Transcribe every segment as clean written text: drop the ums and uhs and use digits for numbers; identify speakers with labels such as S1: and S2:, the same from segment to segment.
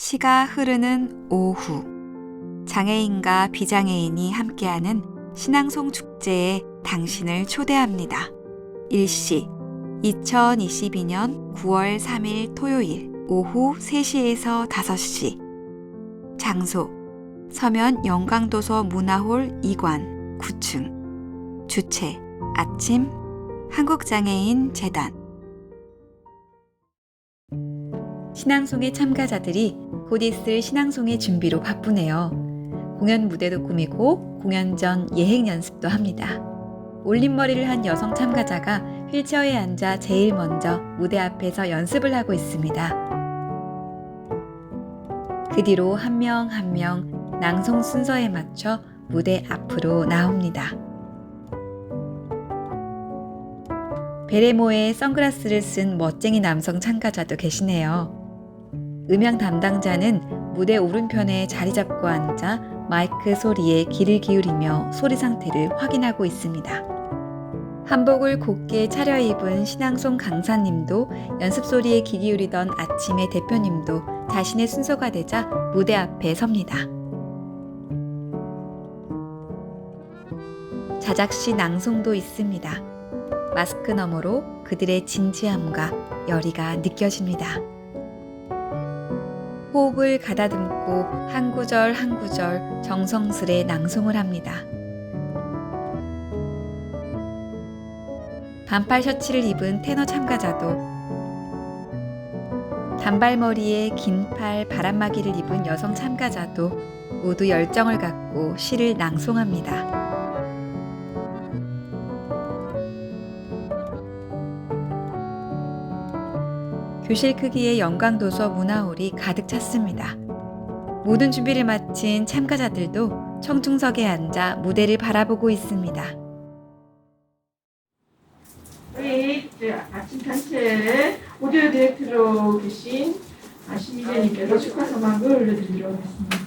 S1: 시가 흐르는 오후, 장애인과 비장애인이 함께하는 신앙송 축제에 당신을 초대합니다. 일시 2022년 9월 3일 토요일 오후 3시에서 5시. 장소 서면 영광도서 문화홀 2관 9층. 주최 아침 한국장애인 재단. 신앙송의 참가자들이 곧 있을 신앙송의 준비로 바쁘네요. 공연 무대도 꾸미고 공연 전 예행 연습도 합니다. 올림머리를 한 여성 참가자가 휠체어에 앉아 제일 먼저 무대 앞에서 연습을 하고 있습니다. 그 뒤로 한 명 한 명 낭송 순서에 맞춰 무대 앞으로 나옵니다. 베레모에 선글라스를 쓴 멋쟁이 남성 참가자도 계시네요. 음향 담당자는 무대 오른편에 자리 잡고 앉아 마이크 소리에 귀를 기울이며 소리 상태를 확인하고 있습니다. 한복을 곱게 차려입은 신앙송 강사님도 연습 소리에 귀 기울이던 아침의 대표님도 자신의 순서가 되자 무대 앞에 섭니다. 자작시 낭송도 있습니다. 마스크 너머로 그들의 진지함과 열의가 느껴집니다. 호흡을 가다듬고 한 구절 한 구절 정성스레 낭송을 합니다. 반팔 셔츠를 입은 테너 참가자도, 단발머리에 긴 팔 바람막이를 입은 여성 참가자도 모두 열정을 갖고 시를 낭송합니다. 교실 크기의 영광도서 문화홀이 가득 찼습니다. 모든 준비를 마친 참가자들도 청중석에 앉아 무대를 바라보고 있습니다.
S2: 우리 아침 단체 오디오 디렉터로 계신 신미재님께서 축하 성악을 올려드리도록 하겠습니다.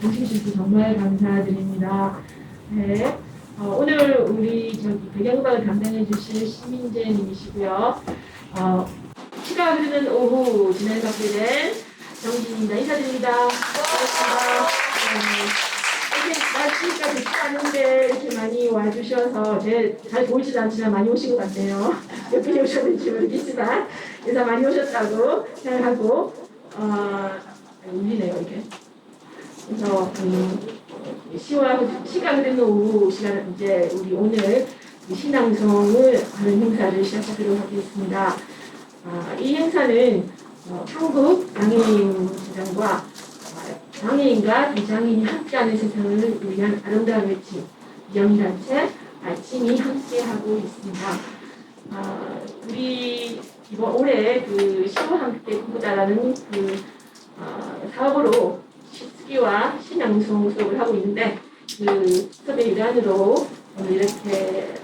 S2: 이렇게 해주셔서 정말 감사드립니다. 네, 오늘 우리 배경음악을 담당해 주실 신민재님이시고요. 시가 흐르는 오후 진행 맡게 된 정진입니다. 인사드립니다. 반갑습니다. 이렇게 날씨가 좋지 않은데 이렇게 많이 와주셔서 잘 보이지도 않지만 많이 오신 것 같네요. 몇 분이 오셨는지 모르겠지만 인사 많이 오셨다고 생각하고 울리네요 이게. 그래서 시가 흐르는 오후 시간 이제 우리 오늘 신앙송을 하는 행사를 시작하도록 하겠습니다. 이 행사는 한국 장애인 재단과 장애인과 비장애인이 함께하는 세상을 위한 아름다운 외침 비영단체 아침이 함께하고 있습니다. 우리 이번 올해 시와 함께 꿈꾸다라는 사업으로 시기와 신앙송 수업을 하고 있는데 그 수업의 일환으로 오늘 이렇게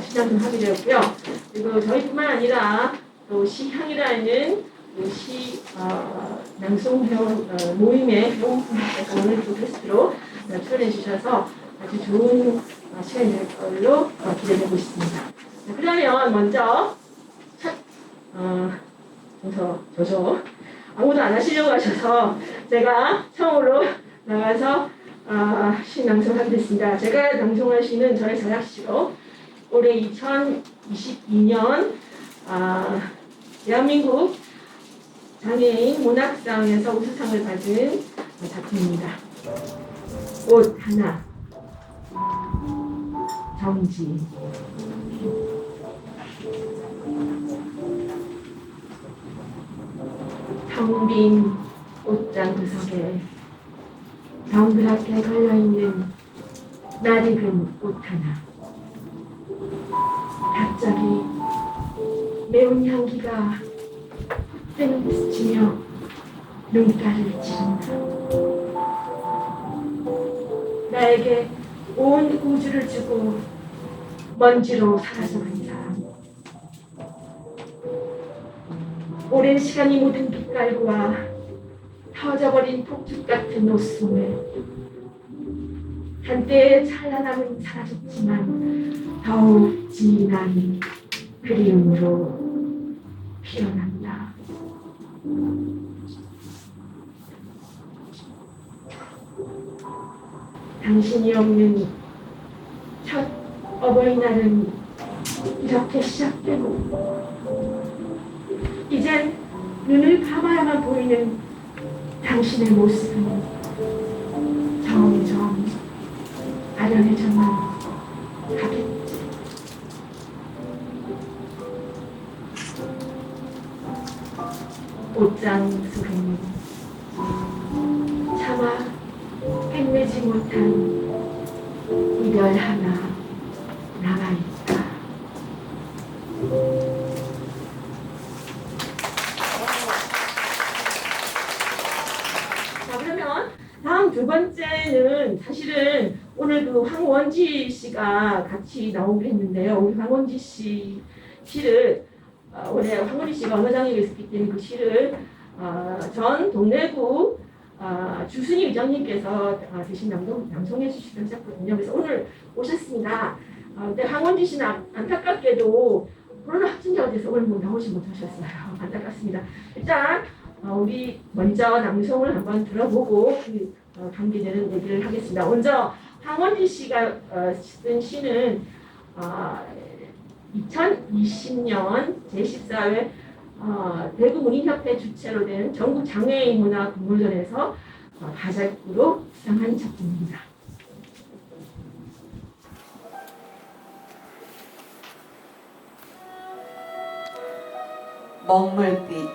S2: 신앙송 하게 되었고요. 그리고 저희뿐만 아니라 또 시향이라는 시 낭송 모임의 회원분께서 오늘 또 게스트로 출연해 주셔서 아주 좋은 시간이 될 걸로 기대되고 있습니다. 그러면 먼저 첫 저서 아무도 안 하시려고 하셔서 제가 처음으로 나가서 시 낭송하게 됐습니다. 제가 낭송할 시는 저의 저작시로 올해 2022년 대한민국 장애인 문학상에서 우수상을 받은 작품입니다. 옷 하나, 정지. 텅 빈 옷장 구석에 덩그랗게 걸려있는 낯익은 옷 하나. 갑자기 매운 향기가 팬을 스치며 눈가를 찌른다. 나에게 온 우주를 주고 먼지로 사라져간 사람. 오랜 시간이 묻은 빛깔과 터져버린 폭죽 같은 옷소매. 한때의 찬란함은 사라졌지만 더욱 진한 그리움으로 피어난다. 당신이 없는 첫 어버이날은 이렇게 시작되고 이젠 눈을 감아야만 보이는 당신의 모습은 점점 아련해져만 가겠지. 옷장 속에는 차마 행내지 못한 이별 하나 남아있다. 자, 그러면 다음 두 번째는 사실은 오늘 그 황원지 씨가 같이 나오기로 했는데요. 우리 황원지 씨 시를 올해 황원지 씨가 언어장애가 있었기 때문에 그 시를 전 동래구 주순희 의장님께서 대신 낭송해 주시기로 하셨거든요. 그래서 오늘 오셨습니다. 근데 황원지 씨는 안타깝게도 코로나 확진자가 돼서 오늘 나오지 못하셨어요. 안타깝습니다. 일단 우리 먼저 낭송을 한번 들어보고 그 관계되는 얘기를 하겠습니다. 먼저 황원지 씨가 쓴 시는 2020년 제14회 대구 문인협회 주최로 된 전국 장애인 문화 공모전에서 가작으로 수상한 작품입니다.
S3: 먹물빛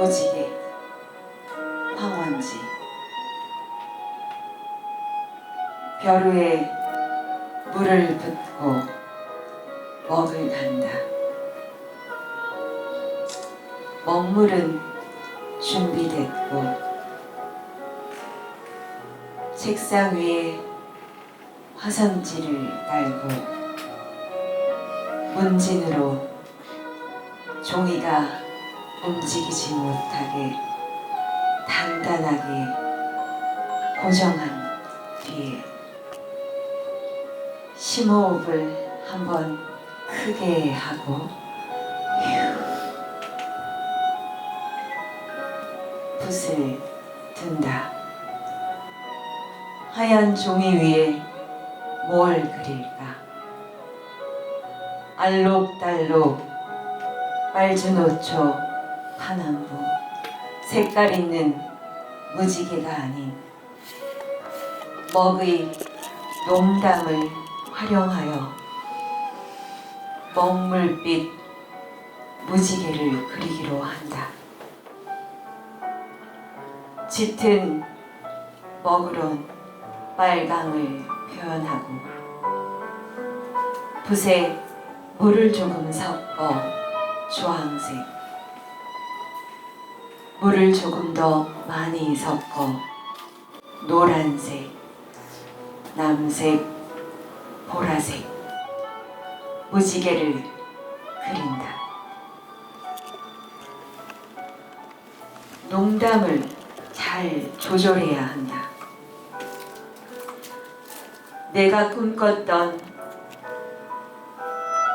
S3: 무지개 황원지. 벼 위에 물을 붓고 먹을 단다. 먹물은 준비됐고 책상 위에 화선지를 깔고 문진으로 종이가 움직이지 못하게 단단하게 고정한 뒤에 심호흡을 한번 크게 하고 붓을 든다. 하얀 종이 위에 뭘 그릴까? 알록달록 빨주노초 파남보 색깔 있는 무지개가 아닌 먹의 농담을 활용하여 먹물빛 무지개를 그리기로 한다. 짙은 먹으론 빨강을 표현하고 붓에 물을 조금 섞어 주황색, 물을 조금 더 많이 섞어 노란색, 남색, 보라색 무지개를 그린다. 농담을 잘 조절해야 한다. 내가 꿈꿨던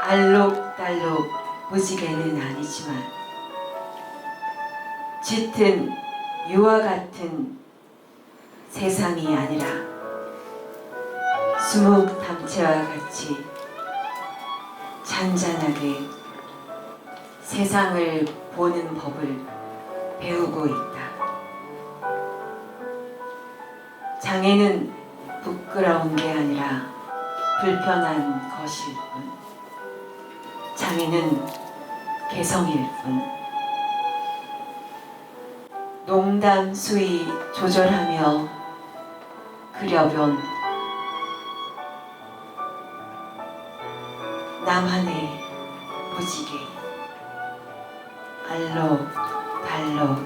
S3: 알록달록 무지개는 아니지만 짙은 유화 같은 세상이 아니라 수묵 담채와 같이 잔잔하게 세상을 보는 법을 배우고 있다. 장애는 부끄러운 게 아니라 불편한 것일 뿐. 장애는 개성일 뿐. 농담 수위 조절하며 그려본 나만의 무지개 알록달록하다.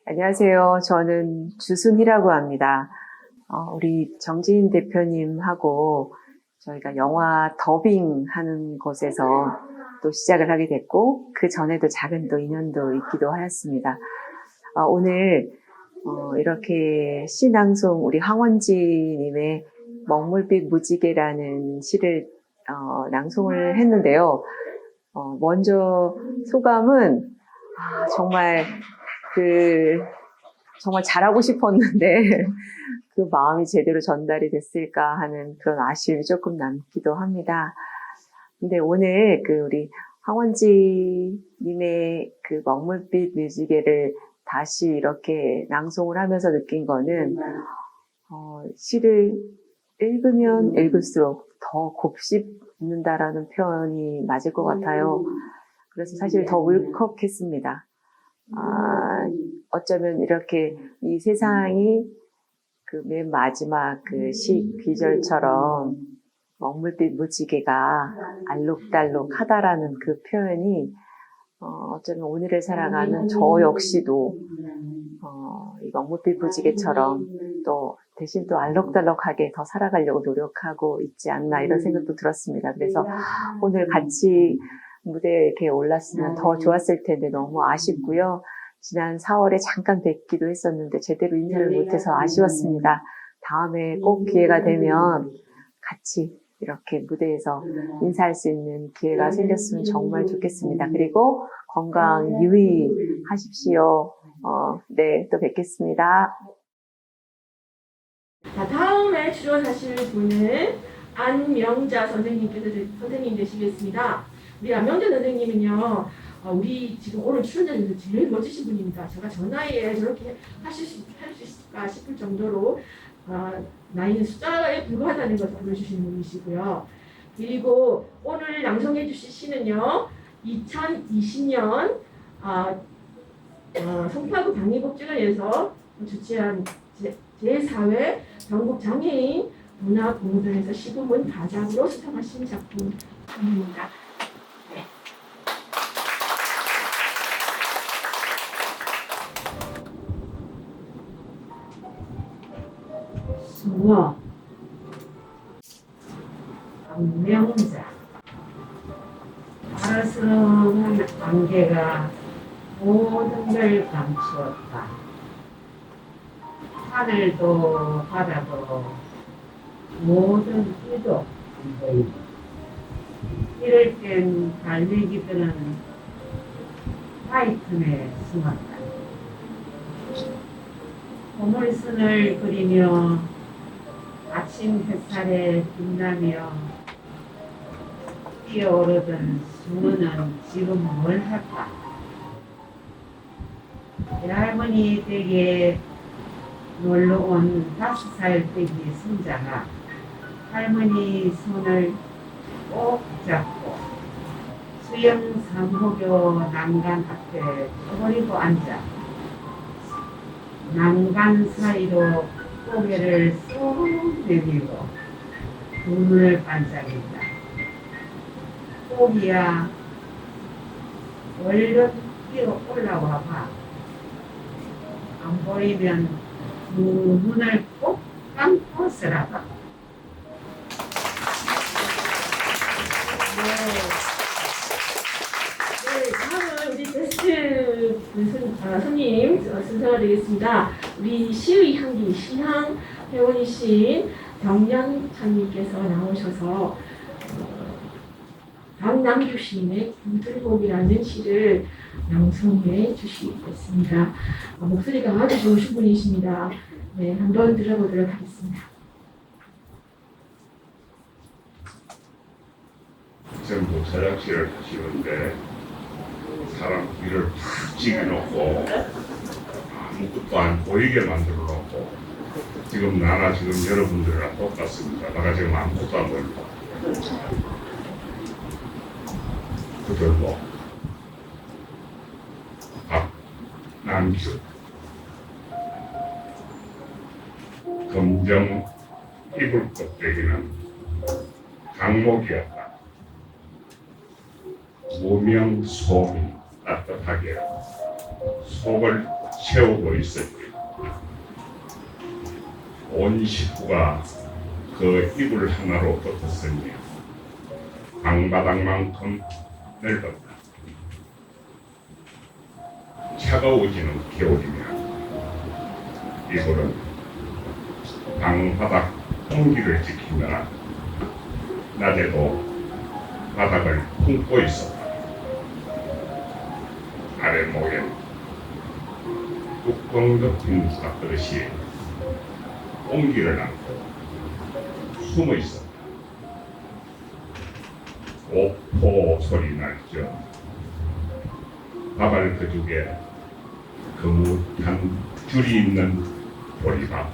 S4: 안녕하세요. 저는 주순희라고 합니다. 우리 정지인 대표님하고 저희가 영화 더빙하는 곳에서 또 시작을 하게 됐고, 그 전에도 작은 또 인연도 있기도 하였습니다. 오늘 이렇게 시낭송 우리 황원지님의 먹물빛 무지개라는 시를 낭송을 했는데요. 먼저 소감은 정말 정말 잘하고 싶었는데 그 마음이 제대로 전달이 됐을까 하는 그런 아쉬움이 조금 남기도 합니다. 근데 오늘 우리 황원지님의 그 먹물빛 무지개를 다시 이렇게 낭송을 하면서 느낀 거는 시를 읽으면 읽을수록 더 곱씹는다라는 표현이 맞을 것 같아요. 그래서 사실 더 울컥했습니다. 어쩌면 이렇게 이 세상이 그 맨 마지막 그 시 귀절처럼 먹물빛 무지개가 알록달록하다라는 그 표현이 어쩌면 오늘을 살아가는 저 역시도 이 먹물빛 무지개처럼 또 대신 또 알록달록하게 더 살아가려고 노력하고 있지 않나 이런 생각도 들었습니다. 그래서 오늘 같이 무대에 이렇게 올랐으면 더 좋았을 텐데 너무 아쉽고요. 지난 4월에 잠깐 뵙기도 했었는데 제대로 인사를 못해서 아쉬웠습니다. 다음에 꼭 기회가 되면 같이 이렇게 무대에서 인사할 수 있는 기회가 생겼으면 정말 좋겠습니다. 그리고 건강 유의하십시오. 네, 또 뵙겠습니다.
S2: 자, 다음에 출연하실 분은 안명자 선생님 되시겠습니다. 우리 안명자 선생님은요, 우리 지금 오늘 출연자 중에서 제일 멋지신 분입니다. 제가 저 나이에 저렇게 할 수 있을까 싶을 정도로 나이는 숫자에 불과하다는 것을 보여주시는 분이시고요. 그리고 오늘 낭송해 주실 시는요, 2020년 송파구 방위복지관에서 주최한 제4회 전국 장애인 문화 공모전에서 시부문 다작으로 수상하신 작품입니다. 네. 수어 안명자 아름스러운 안개가 모든 걸 감추었다. 하늘도 바다도 모든 이도 안 보인다. 이럴 땐 갈매기들은 화이튼에 숨었다. 보물선을 그리며 아침 햇살에 빛나며 뛰어오르던 수는 지금 뭘 할까? 할머니 댁에 놀러온 5살 때기 손자가 할머니 손을 꼭 잡고 수영 상호교 난간 앞에 버리고 앉아 난간 사이로 고개를 쏙 내밀고 눈을 반짝인다. 꼬기야, 얼른 뛰어 올라와 봐. 안 보이면 눈을 꼭 감고 쓰라봐. 네, 다음은 우리 게스트 손님 순서가 되겠습니다. 우리 시의 향기, 시향 회원이신 정량찬님께서 나오셔서 조남규 시인의 굴들목이라는 시를 낭송해 주시겠습니다. 목소리가 아주 좋으신 분이십니다. 네, 한번 들어보도록 하겠습니다.
S5: 전부 서작시를 하시는데 사람 귀를 팍 찍어놓고 아무것도 안 보이게 만들어 놓고 지금 나나 지금 여러분들이랑 똑같습니다. 내가 지금 아무것도 안 보입니다. 그들도 박남규 검정 이불 껍데기는 강목이었다. 무명 소미 따뜻하게 속을 채우고 있었지. 온 식구가 그 이불 하나로 붙었으니 방바닥만큼 넓었다. 차가워지는 겨울이면 이불은 방바닥 온기를 지키느라 낮에도 바닥을 품고 있었다. 아랫목엔 뚜껑 덮인 닭그릇이 온기를 안고 숨어 있었다. 오포 소리 날죠. 밥알 그쪽에 거뭇한 줄이 있는 보리밥.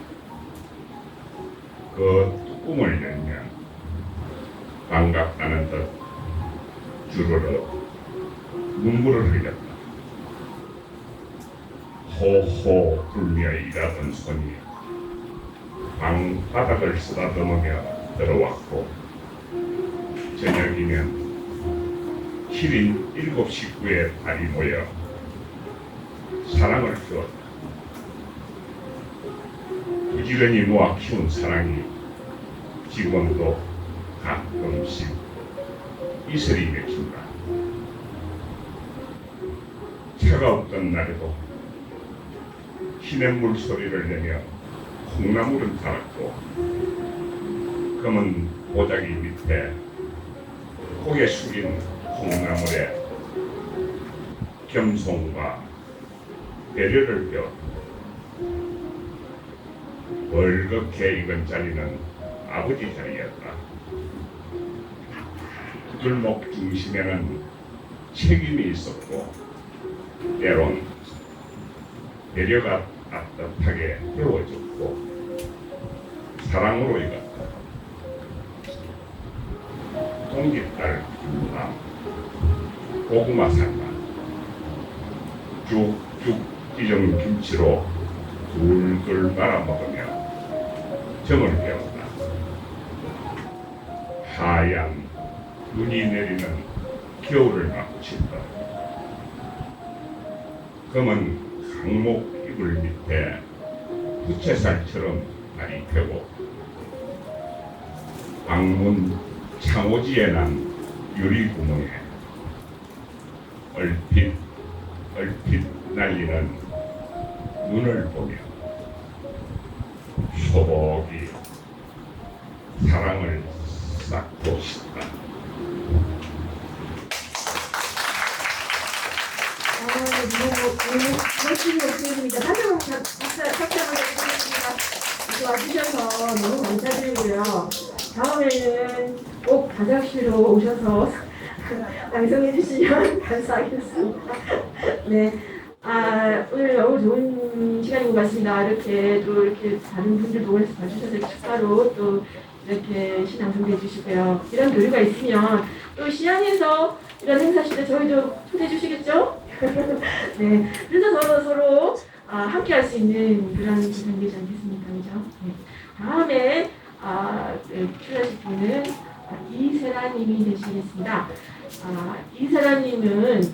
S5: 그 뚜껑을 열면 반갑다는 듯 주르르 눈물을 흘렸다. 호호 불며 일하던 손이 방바닥을 쓰다듬으며 들어왔고 저녁이면 기린 7 식구의 발이 모여 사랑을 키웠다. 부지런히 모아 키운 사랑이 지금도 가끔씩 이슬이 맺힌다. 차가웠던 날에도 시냇물 소리를 내며 콩나물은 달았고 검은 보자기 밑에 고개 숙인 콩나물에 겸손과 배려를 배웠다. 벌겋게 익은 자리는 아버지 자리였다. 구들목 중심에는 책임이 있었고 때론 배려가 따뜻하게 데워졌고 사랑으로 익었다. 동짓달 김밥, 고구마 삶아, 쭉쭉 찢은 김치로 둘둘 말아 먹으며 정을 배웠다. 하얀 눈이 내리는 겨울을 마주친다. 검은 강목 이불 밑에 부채살처럼 날이 펴고 방문 창호지에 난 유리구멍에 얼핏 날리는 눈을 보며 소복이 사랑을 쌓고 싶다.
S2: 멋진 목소리입니다. 다시 한번 박수 한번 해주시겠습니다. 이렇게 와주셔서 너무 감사드리고요. 다음에는 꼭 다작시로 오셔서 낭송해 주시면 감사하겠습니다. 네. 오늘 너무 좋은 시간인 것 같습니다. 이렇게 또 이렇게 다른 분들도 오셔서 봐주셔서 축하로 또 이렇게 시 낭송해 주시고요. 이런 교류가 있으면 또 시안에서 이런 행사실 때 저희도 초대해 주시겠죠? 네. 그래서 서로 함께 할 수 있는 그런 기간이 되지 않겠습니까? 그죠? 네. 다음에 출연하실 분은 이세라님이 되시겠습니다. 이세라님은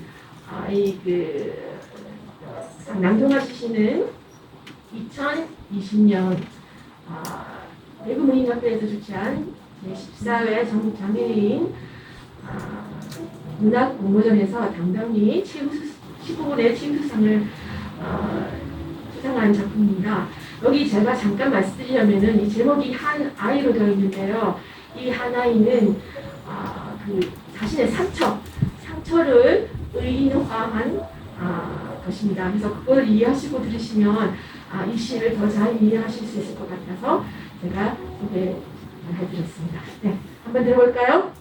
S2: 낭송하시는 2020년 대구문인협회에서 주최한 제14회 전국 장애인 문학 공모전에서 당당히 19분의 최우수상을 수상한 작품입니다. 여기 제가 잠깐 말씀드리려면은 이 제목이 한 아이로 되어 있는데요. 이 한 아이는 자신의 상처를 의인화한 것입니다. 그래서 그걸 이해하시고 들으시면 이 시를 더 잘 이해하실 수 있을 것 같아서 제가 소개해드렸습니다. 네, 한번 들어볼까요?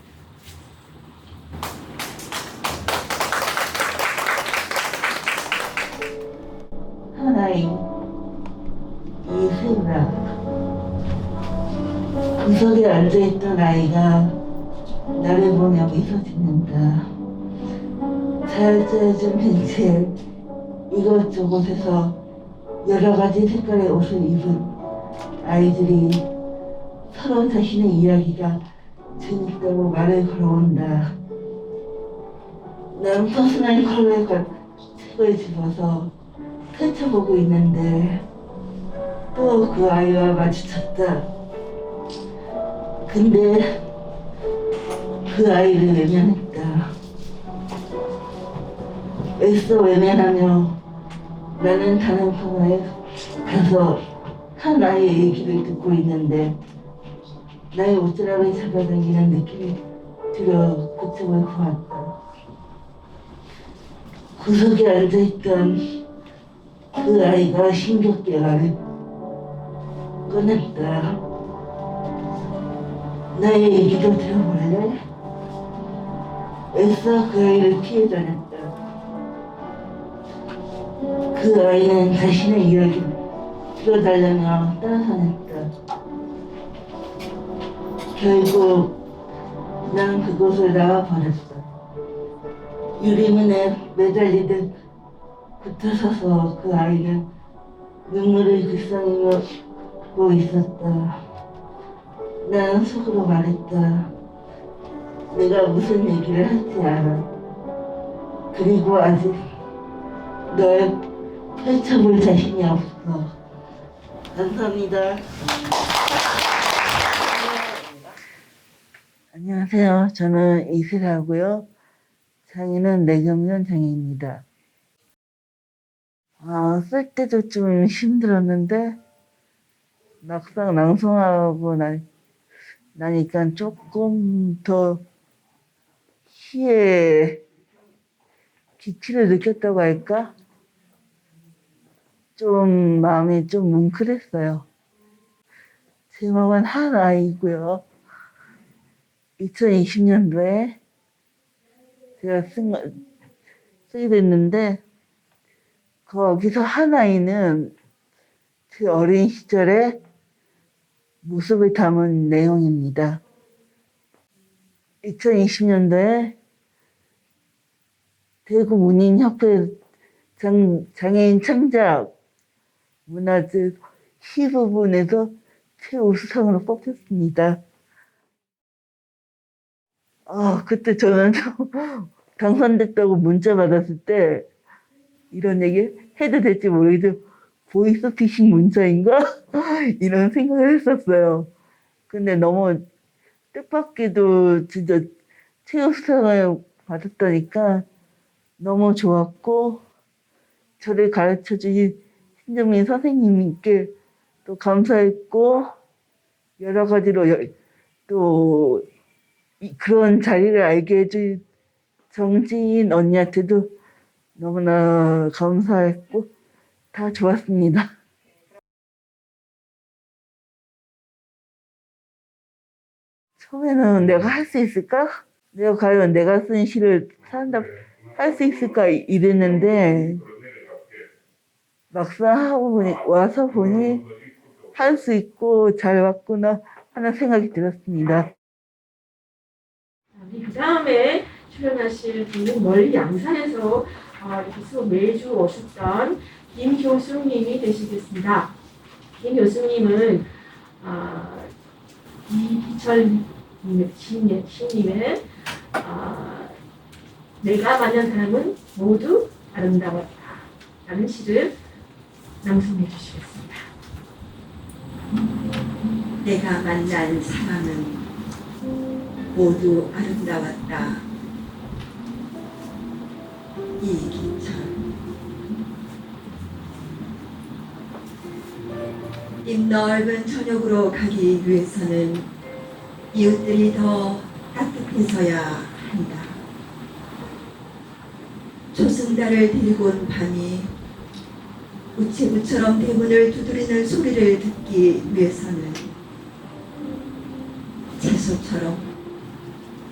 S6: 하나의 이세우라 구석에 앉아있던 아이가 나를 보며 미소 짓는다. 잘 짜여진 벤치에 이것저것에서 여러 가지 색깔의 옷을 입은 아이들이 서로 자신의 이야기가 재밌다고 말을 걸어온다. 난 퍼스널 컬러의 책을 집어서 펼쳐보고 있는데 또 그 아이와 마주쳤다. 근데 그 아이를 외면했다. 애써 외면하며 나는 다른 코너에 가서 한 아이의 얘기를 듣고 있는데 나의 옷자락을 잡아당기는 느낌이 들어 그쪽을 보았다. 구석에 앉아있던 그 아이가 힘겹게 말을 꺼냈다. 나의 얘기도 들어볼래? 애써 그 아이를 피해 다녔다. 그 아이는 자신의 이야기를 들어달라며 따라다녔다. 결국 난 그곳을 나와버렸다. 유리문에 매달리듯 붙어서서 그 아이는 눈물을 글썽이며 보고 있었다. 난 속으로 말했다. 내가 무슨 얘기를 할지 알아. 그리고 아직 널 펼쳐볼 자신이 없어. 감사합니다. 안녕하세요. 저는 이슬하고요. 장애는 뇌경련 장애입니다. 쓸 때도 좀 힘들었는데 막상 낭송하고 나니까 조금 더 시의 기치를 느꼈다고 할까? 좀 마음이 좀 뭉클했어요. 제목은 한 아이고요. 2020년도에 제가 쓰게 됐는데 거기서 한 아이는 제 어린 시절의 모습을 담은 내용입니다. 2020년도에 대구 문인협회 장애인 창작 문화재 시 부분에서 최우수상으로 뽑혔습니다. 그때 저는 당선됐다고 문자 받았을 때 이런 얘기 해도 될지 모르겠지만 보이스피싱 문자인가? 이런 생각을 했었어요. 근데 너무 뜻밖에도 진짜 최우수상을 받았다니까 너무 좋았고 저를 가르쳐주신 신정민 선생님께 또 감사했고 여러 가지로 또 그런 자리를 알게 해준 정지인 언니한테도 너무나 감사했고 다 좋았습니다. 처음에는 내가 할 수 있을까? 내가 과연 내가 쓴 시를 사람들 할 수 있을까 이랬는데 막상 와서 보니 할 수 있고 잘 왔구나 하는 생각이 들었습니다.
S2: 그 다음에 출연하실 분은 멀리 양산에서 이렇게 수업 매주 오셨던 김 교수님이 되시겠습니다. 김 교수님은 이희철 시인님의 내가 만난 사람은 모두 아름다웠다 라는 시를 낭송해 주시겠습니다.
S7: 내가 만난 사람은 모두 아름다웠다. 이기철. 이 넓은 저녁으로 가기 위해서는 이웃들이 더 따뜻해서야 한다. 조승달을 데리고 온 밤이 우체부처럼 대문을 두드리는 소리를 듣기 위해서는 채소처럼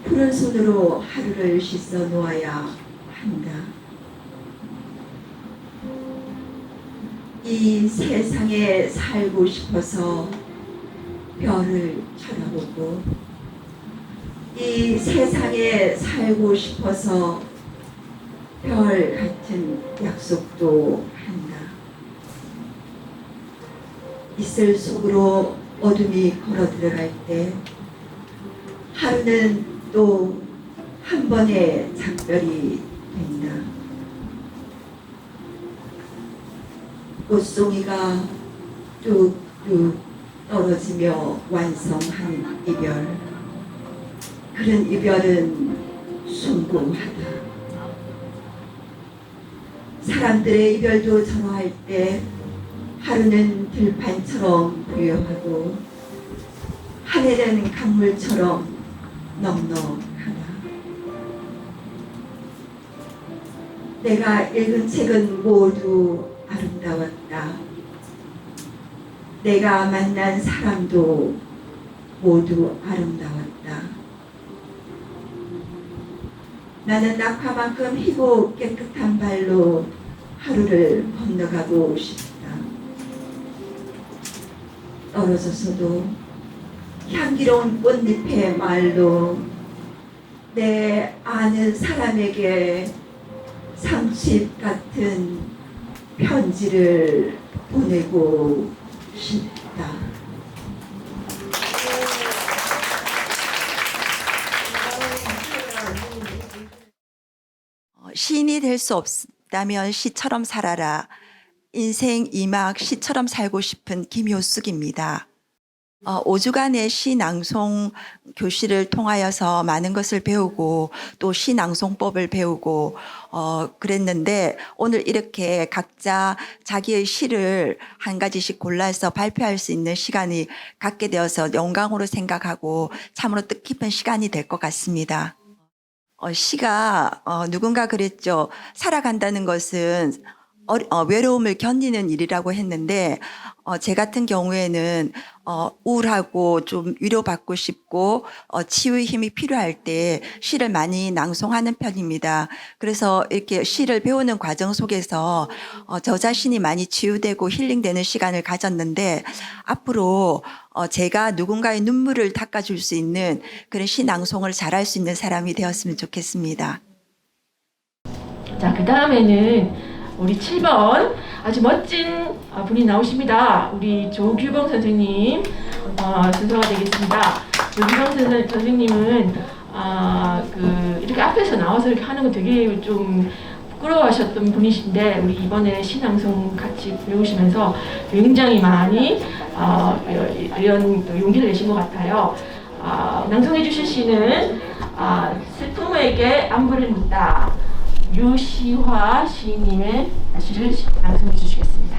S7: 푸른 손으로 하루를 씻어 놓아야 한다. 이 세상에 살고 싶어서 별을 쳐다보고 이 세상에 살고 싶어서 별 같은 약속도 한다. 이슬 속으로 어둠이 걸어 들어갈 때 하루는 또 한 번의 작별이 된다. 꽃송이가 뚝뚝 떨어지며 완성한 이별. 그런 이별은 숭고하다. 사람들의 이별도 저러할 때 하루는 들판처럼 부여하고 하늘은 강물처럼 넉넉하다. 내가 읽은 책은 모두 아름다웠다. 내가 만난 사람도 모두 아름다웠다. 나는 낙화만큼 희고 깨끗한 발로 하루를 건너가고 싶다. 떨어져서도 향기로운 꽃잎의 말로 내 아는 사람에게 상칩 같은 편지를 보내고 싶다.
S8: 시인이 될 수 없다면 시처럼 살아라. 인생 2막 시처럼 살고 싶은 김효숙입니다. 5주간의 시 낭송 교실을 통하여서 많은 것을 배우고 또 시 낭송법을 배우고 그랬는데 오늘 이렇게 각자 자기의 시를 한 가지씩 골라서 발표할 수 있는 시간이 갖게 되어서 영광으로 생각하고 참으로 뜻깊은 시간이 될 것 같습니다. 시가 누군가 그랬죠. 살아간다는 것은 외로움을 견디는 일이라고 했는데 제 같은 경우에는 우울하고 좀 위로받고 싶고 치유의 힘이 필요할 때 시를 많이 낭송하는 편입니다. 그래서 이렇게 시를 배우는 과정 속에서 저 자신이 많이 치유되고 힐링되는 시간을 가졌는데 앞으로 제가 누군가의 눈물을 닦아줄 수 있는 그런 시 낭송을 잘할 수 있는 사람이 되었으면 좋겠습니다.
S2: 자, 그 다음에는 우리 7번 아주 멋진 분이 나오십니다. 우리 조규봉 선생님 순서가 되겠습니다. 조규봉 선생님은 이렇게 앞에서 나와서 이렇게 하는 거 되게 좀 부끄러워하셨던 분이신데 우리 이번에 시낭송 같이 배우시면서 굉장히 많이 이런 용기를 내신 것 같아요. 낭송해 주실 시는 슬픔에게 안부를 묻다. 유시화 시인님의 시를 낭송해 주시겠습니다.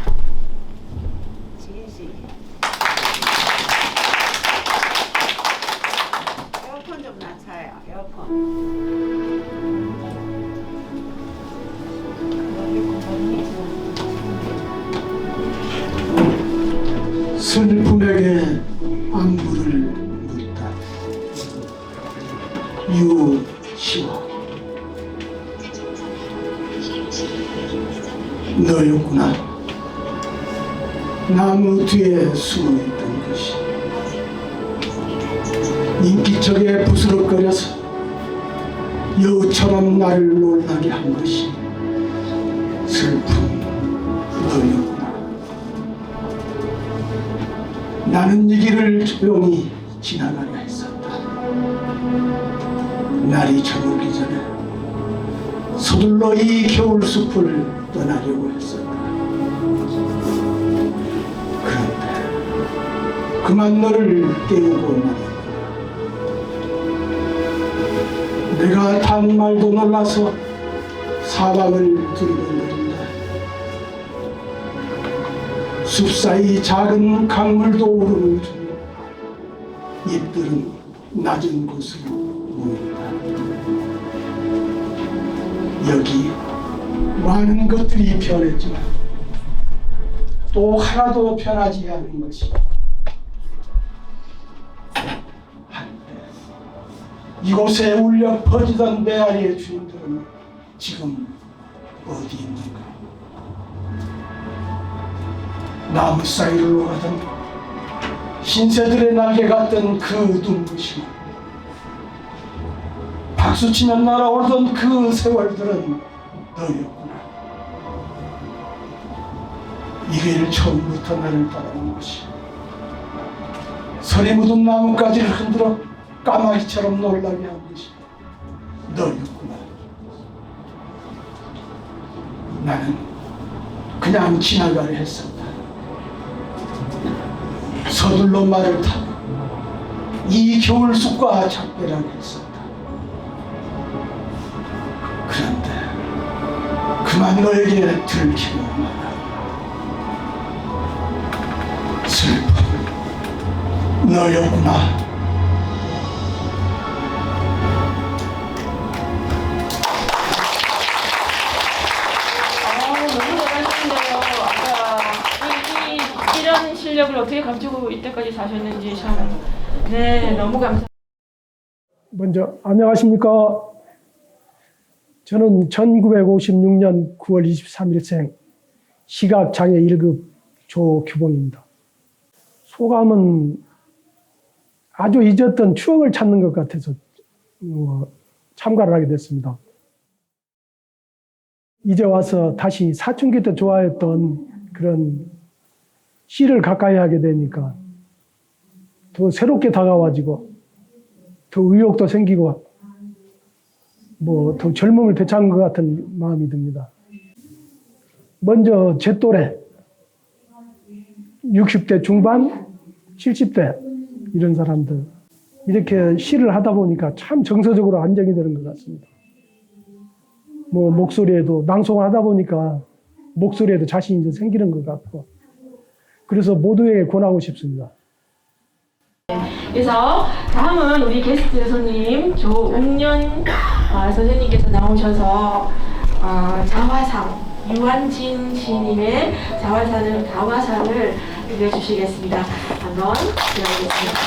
S9: 에어컨 좀 낮춰요. 에어컨.
S10: 슬픔에게 안부를 묻다. 유시화. 너였구나. 나무 뒤에 숨어있던 것이 인기척에 부스럭거려서 여우처럼 나를 놀라게 한 것이 슬픈 너였구나. 나는 이 길을 조용히 지나가려 했었다. 날이 저물기 전에 서둘러 이 겨울숲을 떠나려고 했었다. 그런데 그만 너를 깨우고 말았다. 내가 단 말도 놀라서 사방을 두리번거린다. 숲사이 작은 강물도 오름을 주며 잎들은 낮은 곳으로 모인다. 여기 많은 것들이 변했지만 또 하나도 변하지 않은 것이 한때 이곳에 울려 퍼지던 메아리의 주인들은 지금 어디 있는가? 나무 사이를 오가던 신새들의 날개 같던 그 눈부심, 박수치며 날아오르던 그 세월들은 너였구나. 이 길 처음부터 나를 따라온 것이 설이 묻은 나뭇가지를 흔들어 까마귀처럼 놀라게 한 것이 너였구나. 나는 그냥 지나가려 했었다. 서둘러 말을 타고 이 겨울숲과 작별하려 했었다. 그런데 그만 너에게 들키고 말았다. 슬픔, 너였구나.
S2: 너무 잘하시는데요. 아까 이런 실력을 어떻게 감추고 이때까지 사셨는지 참, 네, 너무 감사합니다.
S11: 먼저 안녕하십니까. 저는 1956년 9월 23일생 시각장애 1급 조규봉입니다. 소감은 아주 잊었던 추억을 찾는 것 같아서 참가를 하게 됐습니다. 이제 와서 다시 사춘기 때 좋아했던 그런 시를 가까이 하게 되니까 더 새롭게 다가와지고 더 의욕도 생기고 더 젊음을 되찾은 것 같은 마음이 듭니다. 먼저 제 또래 60대 중반, 70대 이런 사람들 이렇게 시를 하다 보니까 참 정서적으로 안정이 되는 것 같습니다. 목소리에도 낭송을 하다 보니까 목소리에도 자신이 이제 생기는 것 같고 그래서 모두에게 권하고 싶습니다.
S2: 그래서 다음은 우리 게스트 손님 조웅년 선생님께서 나오셔서 자화상 유한진 시인님의 자화상을 읽어주시겠습니다. 한번 들어보겠습니다.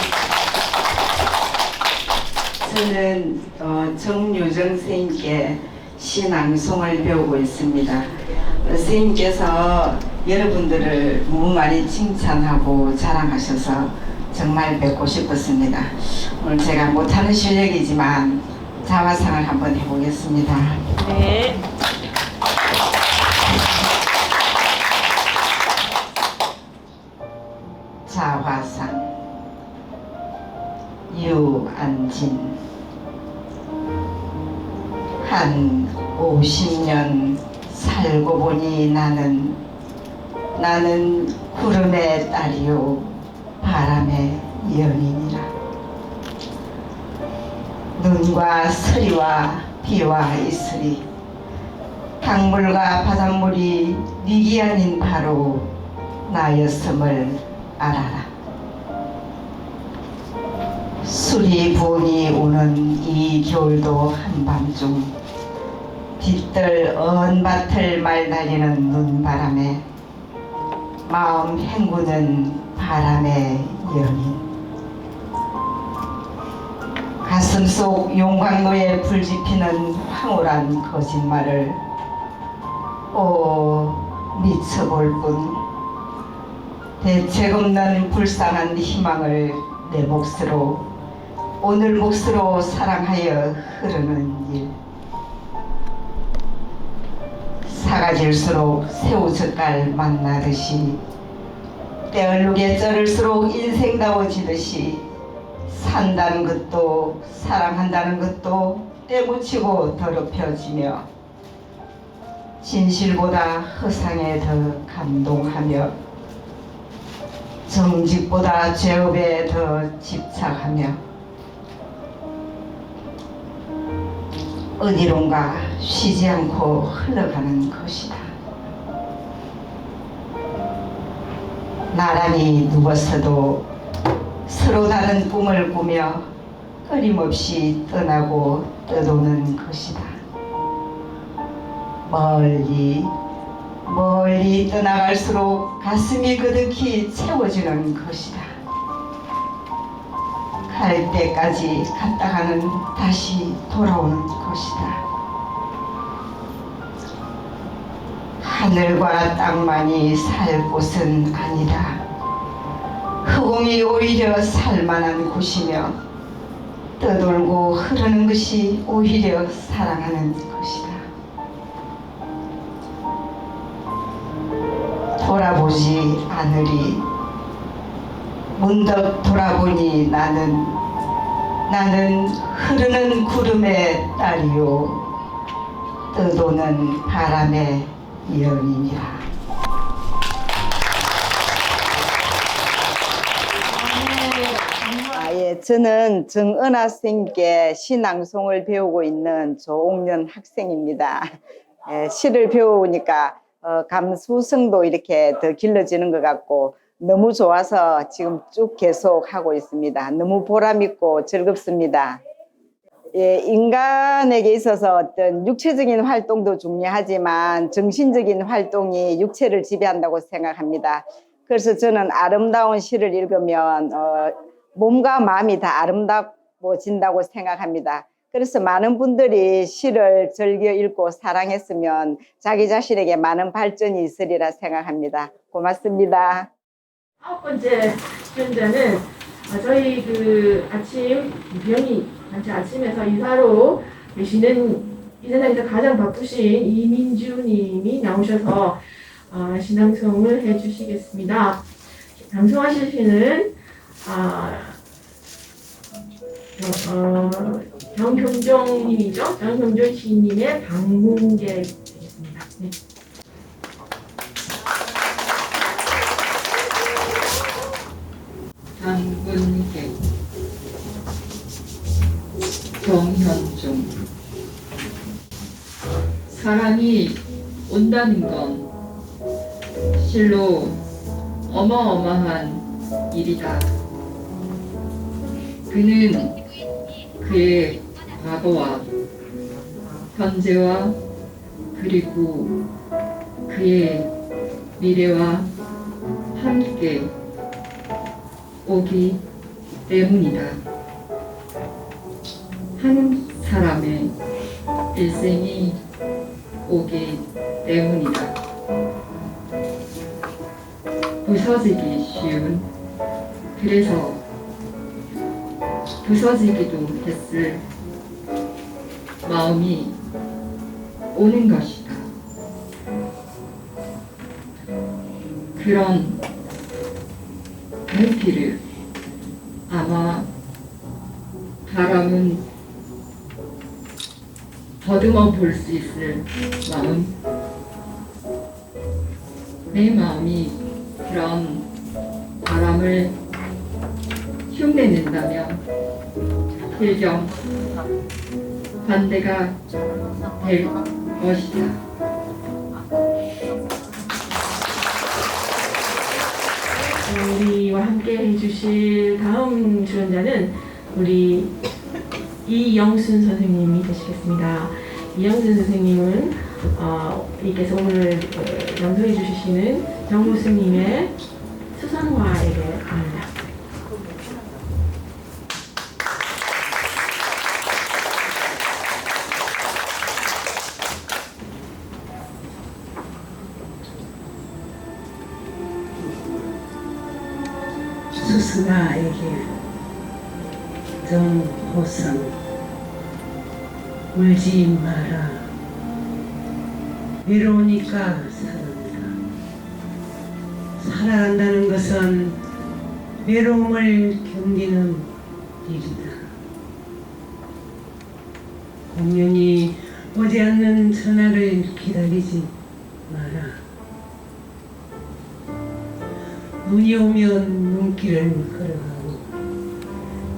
S3: 저는 정유정 선생님께 시낭송을 배우고 있습니다. 선생님께서 여러분들을 무한히 칭찬하고 자랑하셔서 정말 뵙고 싶었습니다. 오늘 제가 못하는 실력이지만 자화상을 한번 해보겠습니다.
S2: 네.
S3: 자화상 유한진 한 50년 살고 보니 나는 구름의 딸이요 바람의 연인이라. 눈과 서리와 비와 이슬이 강물과 바닷물이 네게 아닌 바로 나였음을 알아라. 술이 부은이 오는 이 겨울도 한밤중 뒷뜰 언밭을 말달리는 눈바람에 마음 헹구는 바람의 연인. 가슴속 용광로에 불지피는 황홀한 거짓말을 미쳐볼 뿐 대책 없는 불쌍한 희망을 내 몫으로 오늘 몫으로 사랑하여 흐르는 일. 사가질수록 새우젓갈 만나듯이 때얼룩에 쩔을수록 인생다워지듯이 산다는 것도 사랑한다는 것도 때묻히고 더럽혀지며 진실보다 허상에 더 감동하며 정직보다 죄업에 더 집착하며 어디론가 쉬지 않고 흘러가는 것이다. 나란히 누웠어도 서로 다른 꿈을 꾸며 끊임없이 떠나고 떠도는 것이다.
S7: 멀리 멀리 떠나갈수록 가슴이 그득히 채워지는 것이다. 갈 때까지 갔다가는 다시 돌아오는 것이다. 하늘과 땅만이 살 곳은 아니다. 흑공이 오히려 살만한 곳이며 떠돌고 흐르는 것이 오히려 사랑하는 것이다. 돌아보지 않으리. 문득 돌아보니 나는 흐르는 구름의 딸이요 떠도는 바람의 여인이라. 저는 정은하 선생님께 시낭송을 배우고 있는 조옥년 학생입니다. 시를 배우니까 감수성도 이렇게 더 길러지는 것 같고 너무 좋아서 지금 쭉 계속 하고 있습니다. 너무 보람있고 즐겁습니다. 인간에게 있어서 어떤 육체적인 활동도 중요하지만 정신적인 활동이 육체를 지배한다고 생각합니다. 그래서 저는 아름다운 시를 읽으면 몸과 마음이 다 아름다워진다고 생각합니다. 그래서 많은 분들이 시를 즐겨 읽고 사랑했으면 자기 자신에게 많은 발전이 있으리라 생각합니다. 고맙습니다.
S2: 9번째 출연자는 저희 아침 병이 단체 아침에서 이사로 계시는 이 세상에서 가장 바쁘신 이민주님이 나오셔서 신앙송을 해주시겠습니다. 방송하실 시는 정형종님이죠. 정형종 시인님의 방문객 되겠습니다. 네.
S12: 방문객 정현종. 사람이 온다는 건 실로 어마어마한 일이다. 그는 그의 과거와 현재와 그리고 그의 미래와 함께 오기 때문이다. 한 사람의 일생이 오기 때문이다. 부서지기 쉬운, 그래서 부서지기도 했을 마음이 오는 것이다. 그런 갈피를 아마 바람은 더듬어 볼 수 있을 마음, 내 마음이 그런 바람을 흉내낸다면 일경 반대가 될 것이다.
S2: 우리와 함께 해주실 다음 출연자는 우리 이영순 선생님이 되시겠습니다. 이영순 선생님은 이께서 오늘 낭송해 주시는 정무 스님의 수선화에게 합니다.
S13: 수순아에게 정호성. 울지 마라. 외로우니까 살아간다. 살아간다는 것은 외로움을 견디는 일이다. 공연히 오지 않는 전화를 기다리지 마라. 눈이 오면 눈길을 걸어가고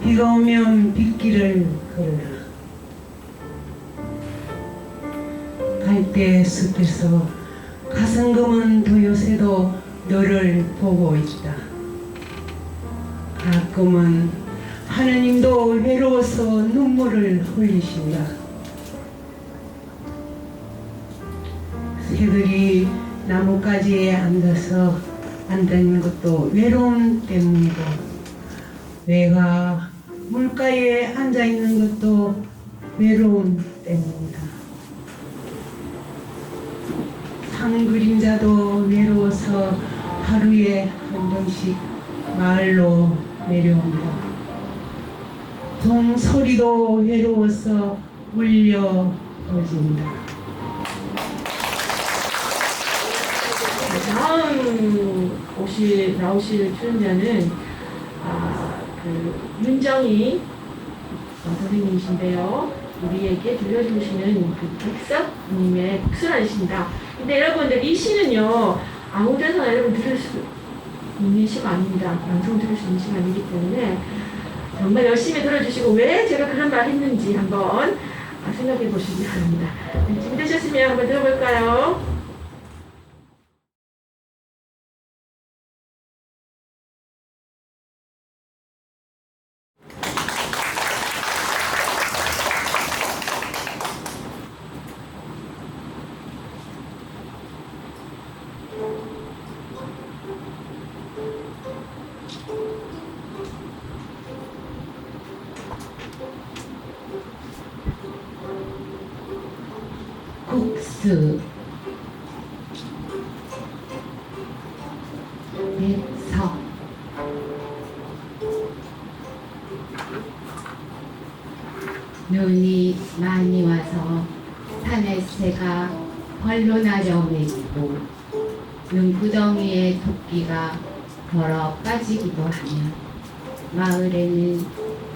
S13: 비가 오면 빗길을 걸어라. 갈대 숲에서 가슴 검은 요새도 너를 보고 있다. 가끔은 하느님도 외로워서 눈물을 흘리신다. 새들이 나뭇가지에 앉아서 앉는 것도 외로움 때문이고, 내가 물가에 앉아 있는 것도 외로움 때문이다. 산 그림자도 외로워서 하루에 한 번씩 마을로 내려온다. 동 소리도 외로워서 울려 퍼진다.
S2: 다음 나오실 출연자는 윤정희 선생님이신데요. 우리에게 들려주시는 백석님의 국수라는 시입니다. 근데 여러분들 이 시는요, 아무 데서나 여러분 들을 수 있는 시가 아닙니다. 방송 들을 수 있는 시가 아니기 때문에 정말 열심히 들어주시고 왜 제가 그런 말 했는지 한번 생각해 보시기 바랍니다. 준비되셨으면 한번 들어볼까요?
S12: 국수 백석 눈이 많이 와서 산에새가 벌로나려 매기고 눈구덩이에 토끼가 걸어 빠지기도 하며 마을에는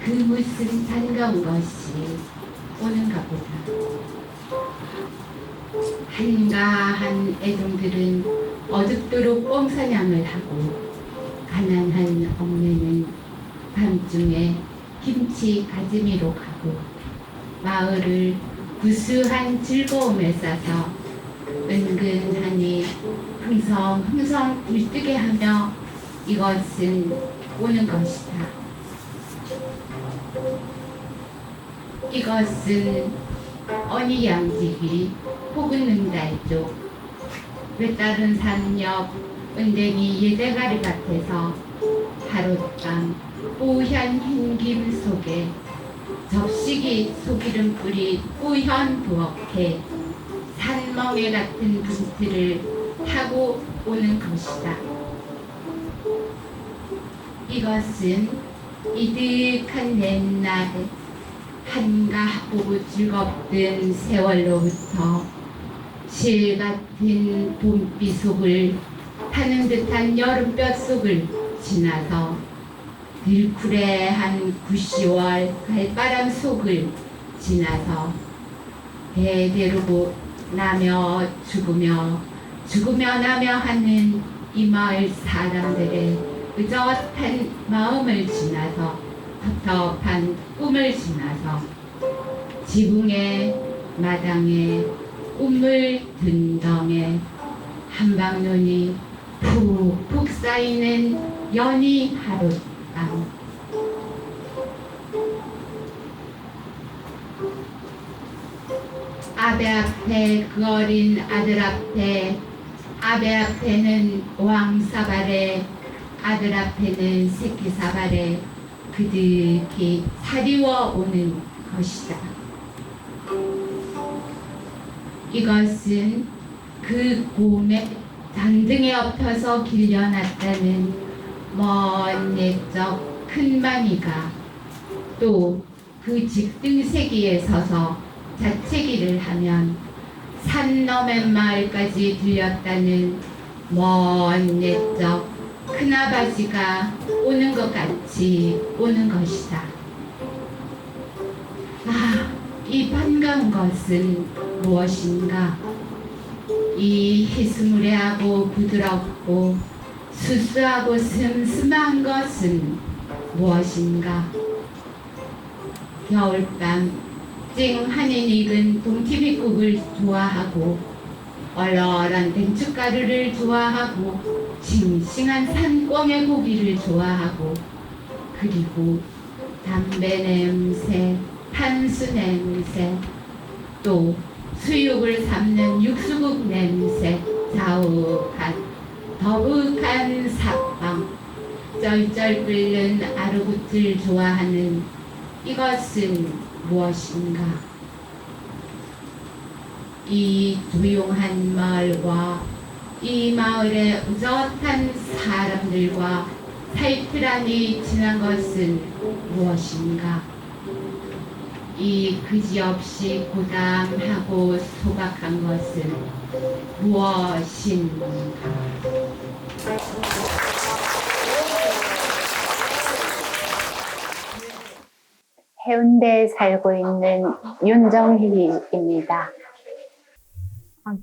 S12: 그 무슨 반가운 것이 오는가 보다. 한가한 애동들은 어둡도록 꽁사냥을 하고 가난한 엄매는 밤중에 김치 가지미로 가고 마을을 구수한 즐거움에 싸서 은근하니 흥성흥성 들뜨게 하며 이것은 오는 것이다. 이것은 어니 양지기 혹은 능달쪽 외따른 산옆 은댕이 예대가리 밭에서 하룻밤 뿌현 흰김 속에 접시기 소기름 뿌리 뿌현 부엌에 산멍에 같은 분틀을 타고 오는 것이다. 이것은 이득한 옛날에 한가하고 즐겁던 세월로부터 실 같은 봄비 속을 타는 듯한 여름볕 속을 지나서 들쿠레한 9시월 갈바람 속을 지나서 대대로 나며 죽으며 나며 하는 이 마을 사람들의 의젓한 마음을 지나서 텁텁한 꿈을 지나서 지붕에 마당에 우물 든덩에 한방눈이 푹푹 쌓이는 연희 하룻밤. 아베 앞에 그 어린 아들 앞에 아베 앞에는 왕사발에 아들 앞에는 새끼사발에 그득히 사리워 오는 것이다. 이것은 그 곰의 장등에 엎혀서 길려놨다는 먼 옛적 큰 마니가 또 그 직등세기에 서서 자채기를 하면 산 너머의 마을까지 들렸다는 먼 옛적 큰아버지가 오는 것 같이 오는 것이다. 아, 이 반가운 것은 무엇인가? 이 희스무레하고 부드럽고 수수하고 슴슴한 것은 무엇인가? 겨울밤 찡하니 익은 동티미국을 좋아하고 얼얼한 뱅춧가루를 좋아하고 싱싱한 산꿩의 고기를 좋아하고 그리고 담배 냄새, 탄수 냄새, 또 수육을 삶는 육수국 냄새, 더욱한 삿방, 쩔쩔 끓는 아르굿을 좋아하는 이것은 무엇인가? 이 조용한 마을과 이 마을의 우젓한 사람들과 살뜰하니 지난 것은 무엇인가? 이 그지없이 고담하고 소박한 것은 무엇인가?
S14: 해운대에 살고 있는 윤정희입니다.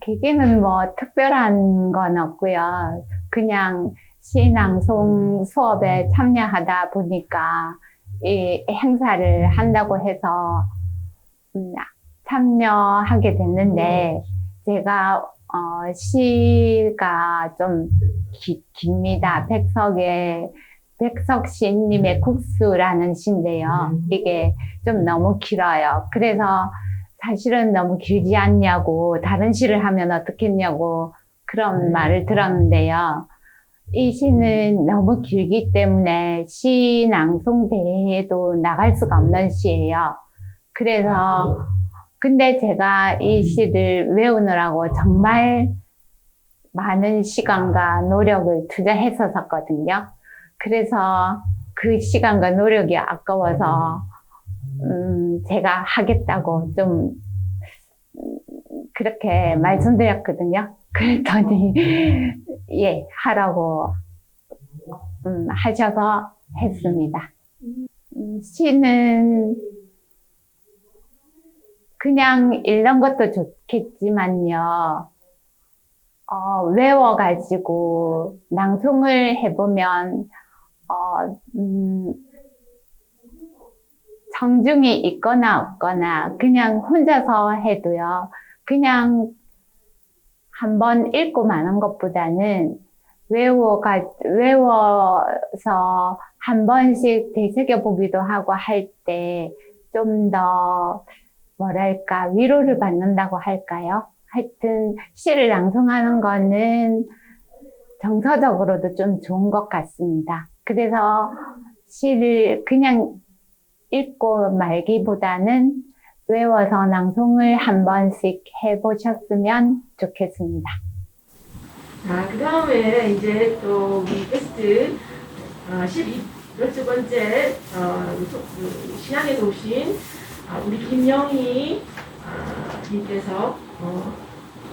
S14: 계기는 뭐 특별한 건 없고요. 그냥 시낭송 수업에 참여하다 보니까 이 행사를 한다고 해서 참여하게 됐는데, 제가 시가 좀 깁니다. 백석 시인님의 국수라는 시인데요. 이게 좀 너무 길어요. 그래서 사실은 너무 길지 않냐고, 다른 시를 하면 어떻겠냐고 그런 말을 들었는데요. 이 시는 너무 길기 때문에 시 낭송 대회에도 나갈 수가 없는 시예요. 그래서 근데 제가 이 시를 외우느라고 정말 많은 시간과 노력을 투자했었거든요. 그래서 그 시간과 노력이 아까워서 제가 하겠다고 좀 그렇게 말씀드렸거든요. 그랬더니 예, 하라고 하셔서 했습니다. 시는 그냥 읽는 것도 좋겠지만요, 외워가지고 낭송을 해보면 청중이 있거나 없거나 그냥 혼자서 해도요, 그냥 한번 읽고 마는 것보다는 외워서 한 번씩 되새겨보기도 하고 할 때 좀 더 뭐랄까 위로를 받는다고 할까요? 하여튼 시를 낭송하는 거는 정서적으로도 좀 좋은 것 같습니다. 그래서 시를 그냥 읽고 말기보다는 외워서 낭송을 한 번씩 해보셨으면 좋겠습니다.
S2: 그 다음에 이제 또 우리 게스트 12번째 신앙에서 오신 우리 김영희 님께서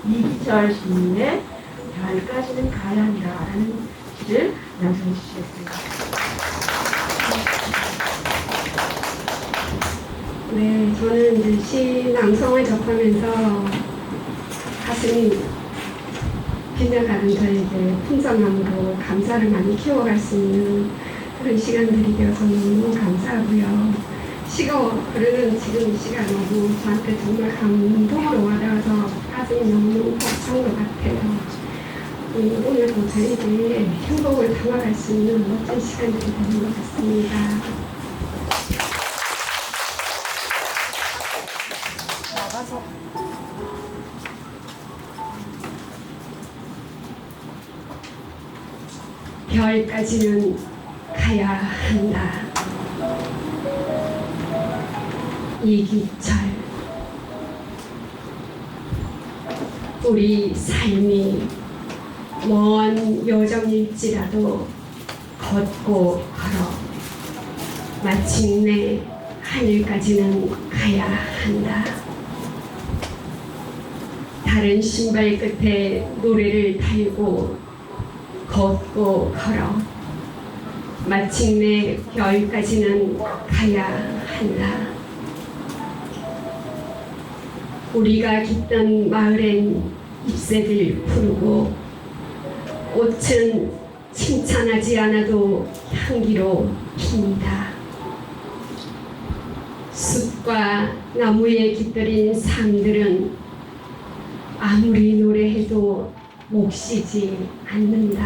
S2: 이기철 시인의 별까지는 가양이라는 시를 낭송해 주시겠습니다.
S15: 네, 저는 이제 시 낭송을 접하면서 가슴이 빛나가는 저에게 풍성함으로 감사를 많이 키워갈 수 있는 그런 시간들이 되어서 너무 감사하고요. 시가 흐르는 지금 이 시간 너무 저한테 정말 감동으로 와닿아서 가슴이 너무 벅찬 것 같아요. 오늘도 저에게 행복을 담아갈 수 있는 멋진 시간들이 되는 것 같습니다. 별까지는 가야 한다. 이기철. 우리 삶이 먼 여정일지라도 걷고 걸어 마침내 하늘까지는 가야 한다. 다른 신발 끝에 노래를 달고 걷고 걸어 마침내 별까지는 가야 한다. 우리가 깃던 마을엔 잎새들 푸르고 꽃은 칭찬하지 않아도 향기로 핍니다. 숲과 나무에 깃들인 삶들은 아무리 노래해도 몫이지 않는다.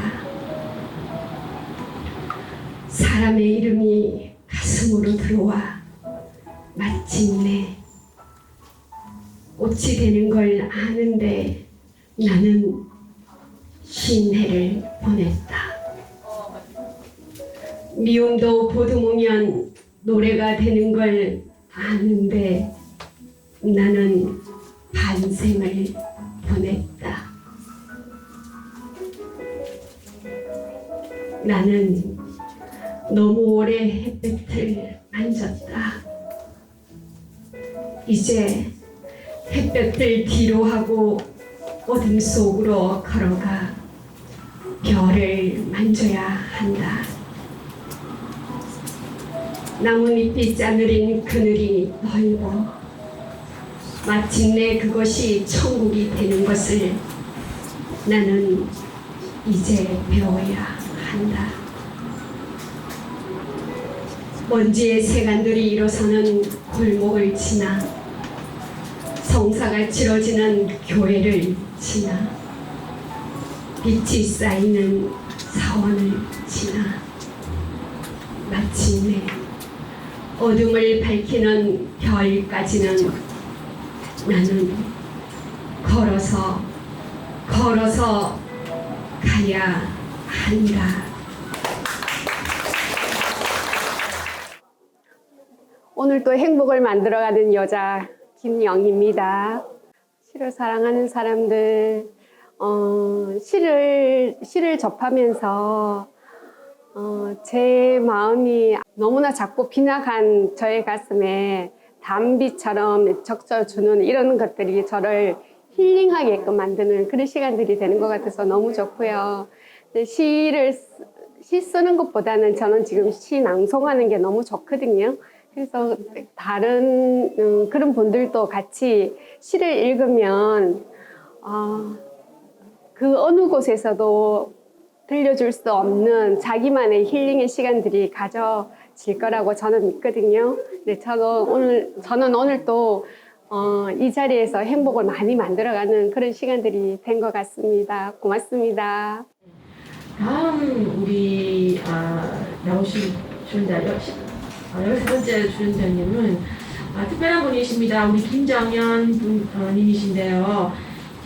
S15: 사람의 이름이 가슴으로 들어와 마침내 꽃이 되는 걸 아는데 나는 50해를 보냈다. 미움도 보듬으면 노래가 되는 걸 아는데 나는 반생을 보냈다. 나는 너무 오래 햇볕을 만졌다. 이제 햇볕을 뒤로 하고 어둠 속으로 걸어가 별을 만져야 한다. 나뭇잎이 짜느린 그늘이 넓어 마침내 그것이 천국이 되는 것을 나는 이제 배워야 한다. 먼지의 세간들이 일어서는 골목을 지나 성사가 치러지는 교회를 지나 빛이 쌓이는 사원을 지나 마침내 어둠을 밝히는 별까지는 나는 걸어서 가야 한다. 오늘도 행복을 만들어가는 여자 김영희입니다. 시를 사랑하는 사람들, 시를 접하면서 제 마음이 너무나 작고 빈약한 저의 가슴에 담비처럼 적셔주는 이런 것들이 저를 힐링하게끔 만드는 그런 시간들이 되는 것 같아서 너무 좋고요. 시 쓰는 것보다는 저는 지금 시 낭송하는 게 너무 좋거든요. 그래서 다른 그런 분들도 같이 시를 읽으면 그 어느 곳에서도 들려줄 수 없는 자기만의 힐링의 시간들이 가져질 거라고 저는 믿거든요. 네, 저는 오늘 또 이 자리에서 행복을 많이 만들어가는 그런 시간들이 된 것 같습니다. 고맙습니다.
S2: 다음 우리 나오신 출연자 13번째 출연자님은 특별한 분이십니다. 우리 김정연 님이신데요.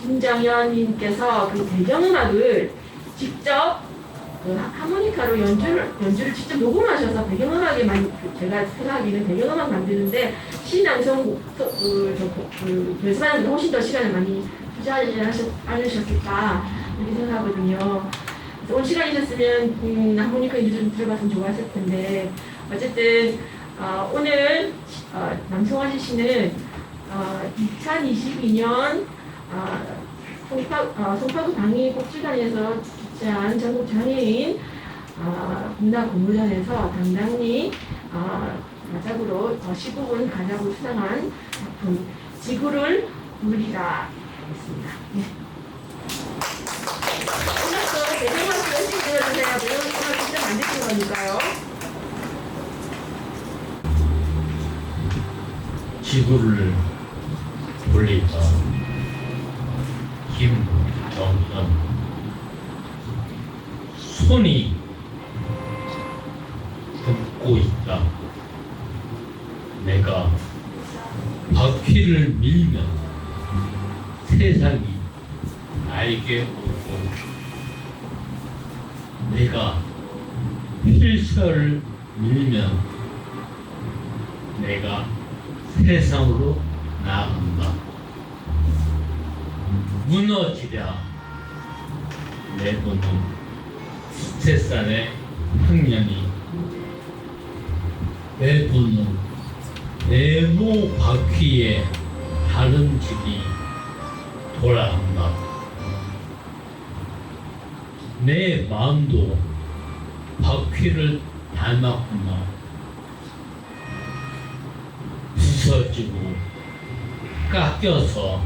S2: 김정연 님께서 그 배경음악을 직접 하모니카로 연주를 직접 녹음하셔서 배경음악에 제가 생각하기는 배경음악 만드는데 시낭송 연습하는 데 훨씬 더 시간을 많이 투자하지 않으셨을까 이렇게 생각하거든요. 그래서 온 시간이셨으면 하모니카 연주 좀 들어봤으면 좋았을 텐데 어쨌든 오늘 낭송하실 시는 2022년 송파구 방위복지관에서 주최한 전국장애인 문화공모전에서 당당히 가작으로 19분 가작으로 수상한 작품 지구를 누리라 하겠습니다. 네. 끝났어. 배경음악도 열심히 들어주세요. 배경음악 진짜 만드신 거니까요.
S16: 지구를 돌리다 김정현 손이 붓고 있다. 내가 바퀴를 밀면 세상이 나에게 오고 내가 휠체어를 밀면 내가 세상으로 나아간다. 무너지랴 내보는 수채살의 향연이 내보는 네모 바퀴에 다른 집이 돌아간다. 내 마음도 바퀴를 닮았구나. 부서지고 깎여서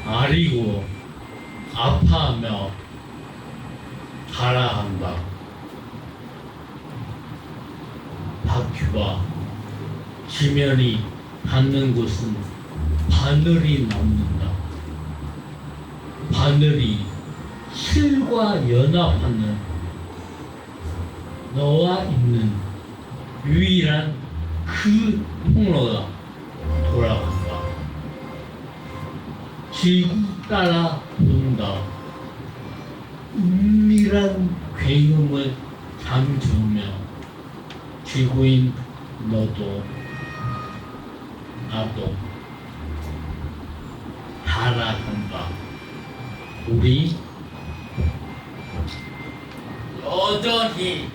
S16: 아리고 아파하며 가라한다. 바퀴와 지면이 닿는 곳은 바늘이 남는다. 바늘이 실과 연합하는 너와 있는 유일한 그 통로가 돌아간다. 지구 따라 본다. 은밀한 굉음을 잠재우며 지구인 너도 나도 살아간다. 우리 여전히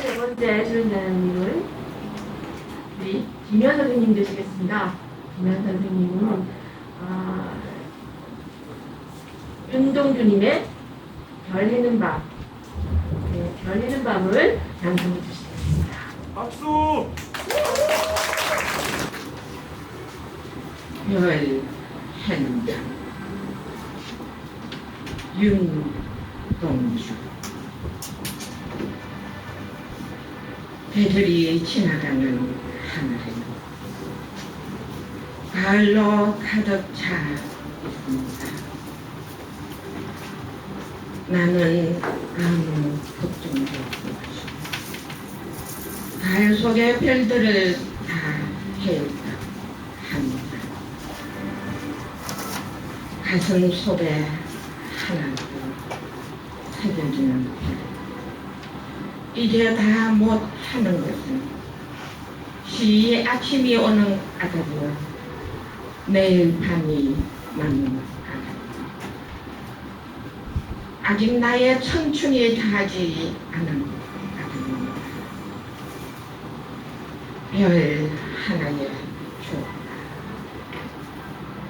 S2: 네 번째 출연자님은 우리 김현 선생님 되시겠습니다. 김현 선생님은 윤동주님의 별 해는 밤, 네, 별 해는 밤을 낭송해 주시겠습니다.
S5: 박수!
S9: 별 해는 밤 윤동주 배들이 지나가는 하늘에는 가을로 가득 차 있습니다. 나는 아무 걱정도 없이 가을 속의 별들을 다 헤일까 합니다. 가슴 속에 하나도 새겨지는 별. 이제 다 못하는 것은 시 아침이 오는 까닭이요 내일 밤이 맞는 까닭. 아직 나의 청춘이 다하지 않은 까닭입니다. 별 하나의 조각,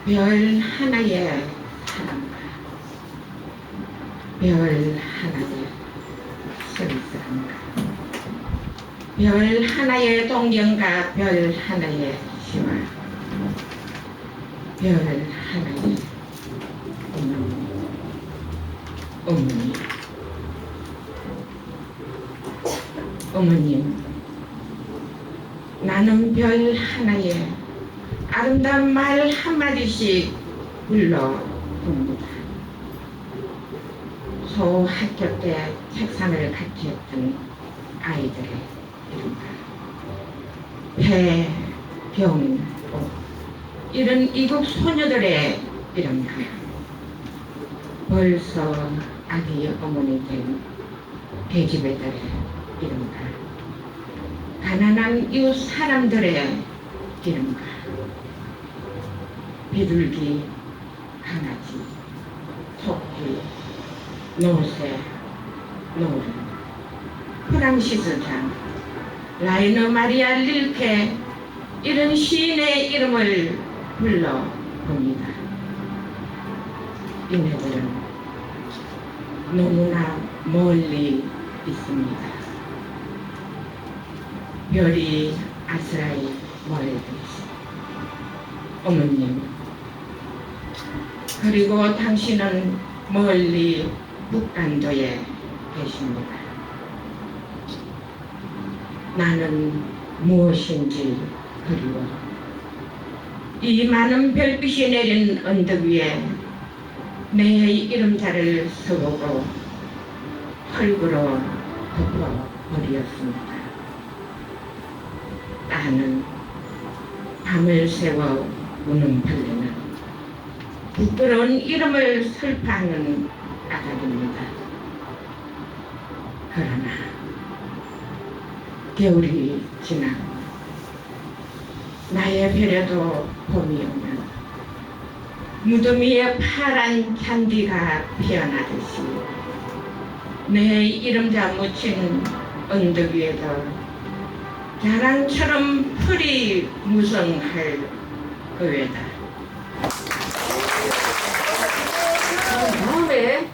S9: 별 하나의 사랑과 별 하나의 쓸쓸함과 별 하나의 동경과 별 하나의 희화, 별 하나의 어머니. 어머님, 나는 별 하나에 아름다운 말 한마디씩 불러봅니다. 소학교 때 책상을 같이 했던 아이들의 이름과 배병옥 이런 이국 소녀들의 이름과 벌써 아기 어머니 된 계집애들의 이름과 가난한 이웃 사람들의 이름과 비둘기, 강아지, 토끼, 노새, 노루, 프랑시스 장, 라이너 마리아 릴케 이런 시인의 이름을 불러봅니다. 이네들은 너무나 멀리 있습니다. 별이 아스라이 멀리 어머님, 그리고 당신은 멀리 북간도에 계십니다. 나는 무엇인지 그리워 이 많은 별빛이 내린 언덕 위에 내 이름자를 써보고 흙으로 덮어버렸습니다. 나는 밤을 새워 우는 벌레는 부끄러운 이름을 슬퍼하는 까닭입니다. 그러나 겨울이 지나고 나의 별에도 봄이 오면 무덤 위에 파란 잔디가 피어나듯이 내 이름자 묻힌 언덕 위에도 자랑처럼 풀이 무성할 거외다.
S2: 다음에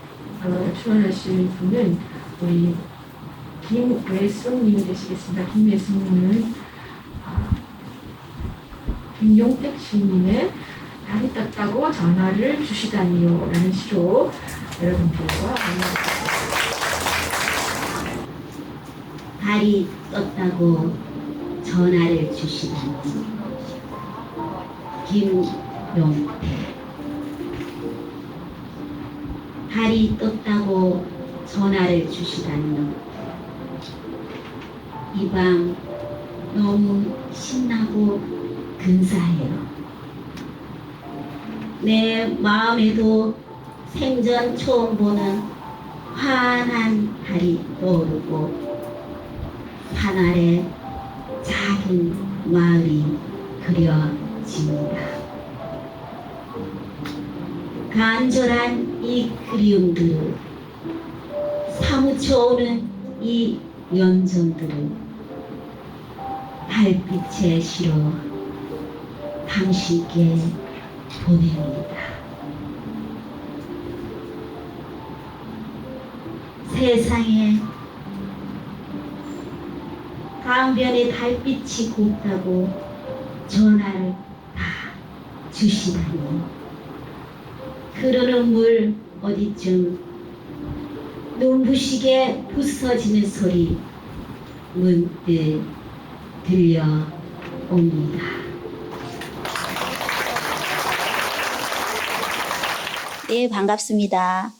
S2: 출연하실 분은 우리 김외숙님이 되시겠습니다. 김외숙님은 김용택 시인님의 달이 떴다고 전화를 주시다니요 라는 시로 여러분들과 만나뵙겠습니다.
S17: 달이 떴다고 전화를 주시다니. 김용택. 달이 떴다고 전화를 주시다니요. 이 밤 너무 신나고 근사해요. 내 마음에도 생전 처음 보는 환한 달이 떠오르고 산 아래 작은 마을이 그려집니다. 간절한 이 그리움들을 사무쳐 오는 이 연정들을 달빛에 실어 당신께 보냅니다. 세상에 강변에 달빛이 곱다고 전화를 다 주시다니 흐르는 물 어디쯤 눈부시게 부서지는 소리 문득 들려옵니다. 네, 반갑습니다.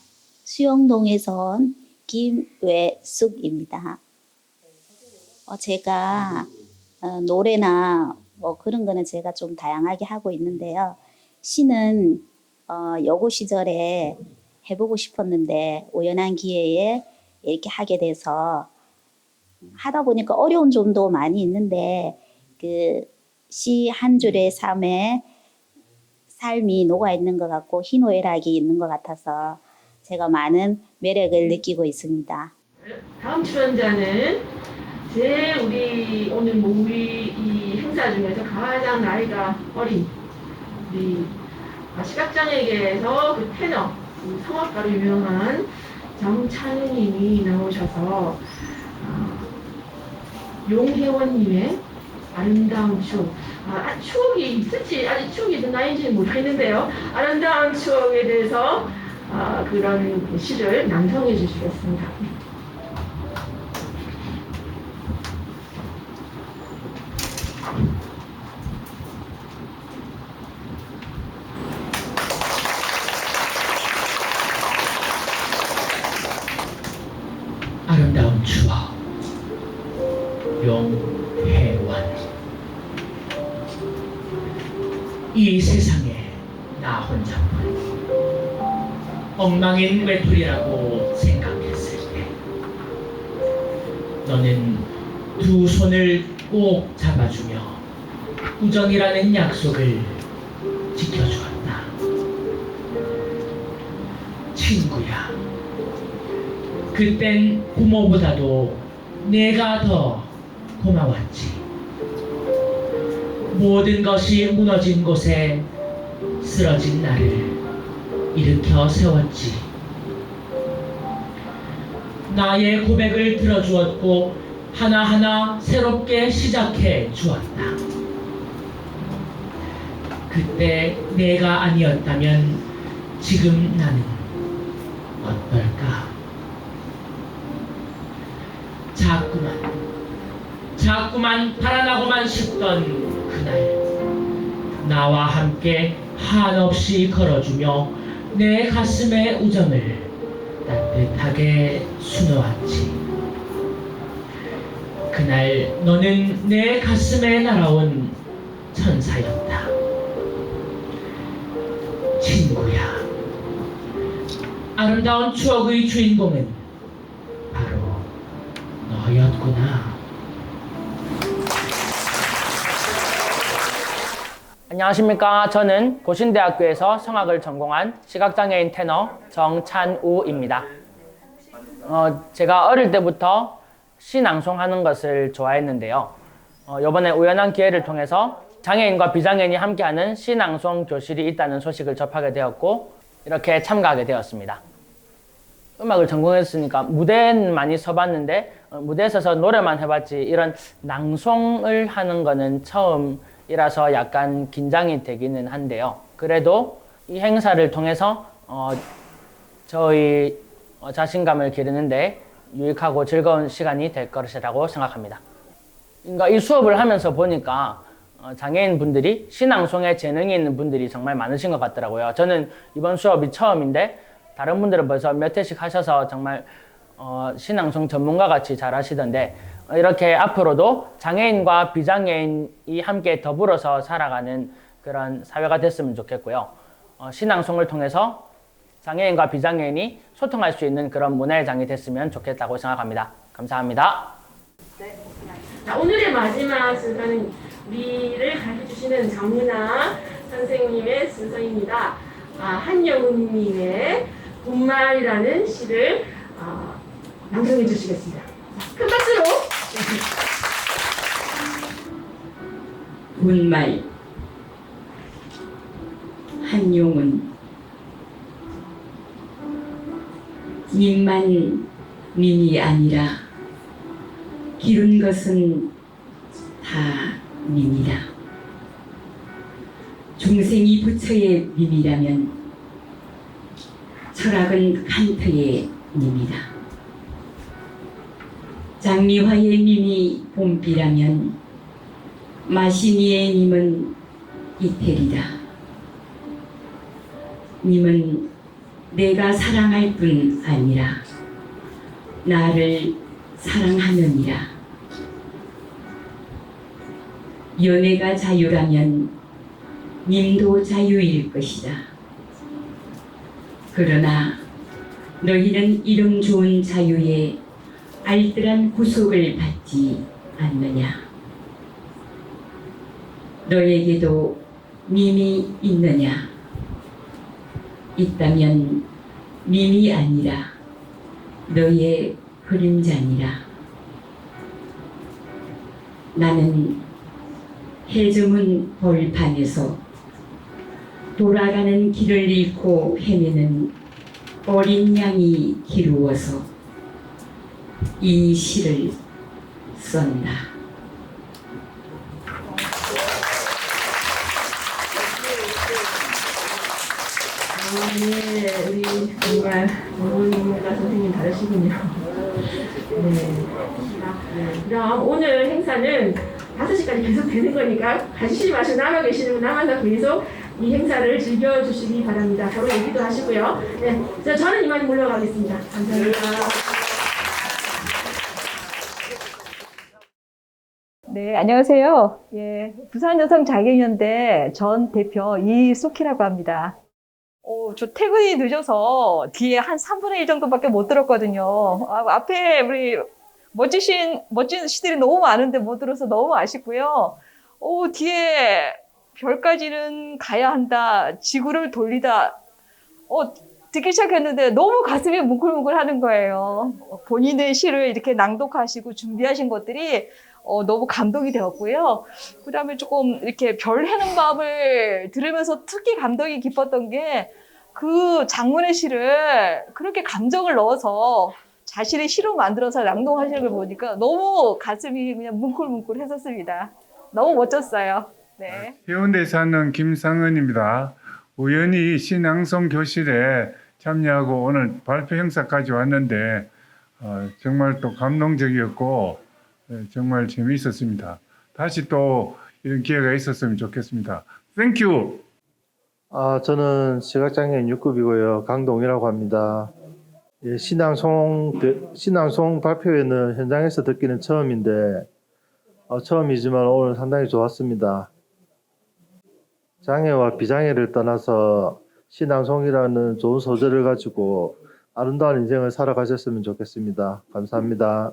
S17: 수영동에서 온 김외숙입니다. 제가 노래나 뭐 그런 거는 제가 좀 다양하게 하고 있는데요. 시는 여고 시절에 해보고 싶었는데 우연한 기회에 이렇게 하게 돼서 하다 보니까 어려운 점도 많이 있는데 그 시 한 줄의 삶이 녹아 있는 것 같고 희노애락이 있는 것 같아서 제가 많은 매력을 느끼고 있습니다.
S2: 다음 출연자는 우리 오늘 우리 이 행사 중에서 가장 나이가 어린 우리 시각장애계에서 그 테너, 성악가로 유명한 정찬우님이 나오셔서 용혜원님의 아름다운 추억, 추억이 있을지 아직 추억이 있나인지는 모르겠는데요. 아름다운 추억에 대해서 그런 시를 낭송해 주시겠습니다.
S16: 아름다운 추억 용혜원. 이 세상에 나 혼자뿐 엉망인 외톨이라고 생각했을 때 너는 두 손을 꼭 잡아주며 우정이라는 약속을 지켜주었다. 친구야, 그땐 부모보다도 내가 더 고마웠지. 모든 것이 무너진 곳에 쓰러진 나를 일으켜 세웠지. 나의 고백을 들어주었고 하나하나 새롭게 시작해 주었다. 그때 내가 아니었다면 지금 나는 어떨까? 자꾸만 달아나고만 싶던 그날, 나와 함께 한없이 걸어주며 내 가슴의 우정을 따뜻하게 수놓았지. 그날 너는 내 가슴에 날아온 천사였다. 친구야, 아름다운 추억의 주인공은 바로 너였구나.
S18: 안녕하십니까. 저는 고신대학교에서 성악을 전공한 시각장애인 테너 정찬우입니다. 제가 어릴 때부터 시 낭송하는 것을 좋아했는데요. 이번에 우연한 기회를 통해서 장애인과 비장애인이 함께하는 시 낭송 교실이 있다는 소식을 접하게 되었고 이렇게 참가하게 되었습니다. 음악을 전공했으니까 무대는 많이 서봤는데 무대에 서서 노래만 해봤지 이런 낭송을 하는 거는 처음이라서 약간 긴장이 되기는 한데요. 그래도 이 행사를 통해서 저희 자신감을 기르는데 유익하고 즐거운 시간이 될 것이라고 생각합니다. 그러니까 이 수업을 하면서 보니까 장애인 분들이 시낭송에 재능이 있는 분들이 정말 많으신 것 같더라고요. 저는 이번 수업이 처음인데 다른 분들은 벌써 몇 회씩 하셔서 정말 시낭송 전문가 같이 잘 하시던데 이렇게 앞으로도 장애인과 비장애인이 함께 더불어서 살아가는 그런 사회가 됐으면 좋겠고요. 시낭송을 통해서 장애인과 비장애인이 소통할 수 있는 그런 문화의 장이 됐으면 좋겠다고 생각합니다. 감사합니다.
S2: 자, 오늘의 마지막 순서는 우리를 가르쳐주시는 장문아 선생님의 순서입니다. 한영훈님의 분말이라는 시를 낭송해 주시겠습니다. 큰 박수로.
S9: 분말 한용운 님만 님이 아니라 기른 것은 다 님이라. 중생이 부처의 님이라면 철학은 칸트의 님이라. 장미화의 님이 봄비라면 마시니의 님은 이태리다. 님은 내가 사랑할 뿐 아니라 나를 사랑하느니라. 연애가 자유라면 님도 자유일 것이다. 그러나 너희는 이름 좋은 자유에 알뜰한 구속을 받지 않느냐. 너에게도 님이 있느냐. 있다면 님이 아니라 너의 그림자니라. 나는 해저문 벌판에서 돌아가는 길을 잃고 헤매는 어린 양이 기루어서 이 시를 썼다.
S2: 네, 우리 정말 원문가 선생님 다르시군요. 네. 그럼 오늘 행사는 5시까지 계속 되는 거니까 가시지 마시고 남아 계시는 분 남아서 계속 이 행사를 즐겨주시기 바랍니다. 서로 얘기도 하시고요. 네, 저는 이만 물러가겠습니다. 감사합니다.
S19: 네, 안녕하세요. 예, 부산여성장애인연대 전 대표 이숙희라고 합니다. 저 퇴근이 늦어서 뒤에 한 3분의 1 정도밖에 못 들었거든요. 앞에 우리 멋진 시들이 너무 많은데 못 들어서 너무 아쉽고요. 뒤에 별까지는 가야 한다, 지구를 돌리다, 듣기 시작했는데 너무 가슴이 뭉클뭉클 하는 거예요. 본인의 시를 이렇게 낭독하시고 준비하신 것들이 너무 감동이 되었고요. 그 다음에 조금 이렇게 별 해는 마음을 들으면서 특히 감동이 깊었던 게 그 장문의 시를 그렇게 감정을 넣어서 자신의 시로 만들어서 낭독하시는 걸 보니까 너무 가슴이 그냥 뭉클뭉클 했었습니다. 너무 멋졌어요. 네.
S20: 해운대에 사는 김상은입니다. 우연히 시낭송 교실에 참여하고 오늘 발표 행사까지 왔는데 정말 또 감동적이었고 정말 재미있었습니다. 다시 또 이런 기회가 있었으면 좋겠습니다. 땡큐.
S21: 저는 시각장애인 6급이고요. 강동이라고 합니다. 예, 신앙송 발표회는 현장에서 듣기는 처음인데 처음이지만 오늘 상당히 좋았습니다. 장애와 비장애를 떠나서 신앙송이라는 좋은 소재를 가지고 아름다운 인생을 살아가셨으면 좋겠습니다. 감사합니다.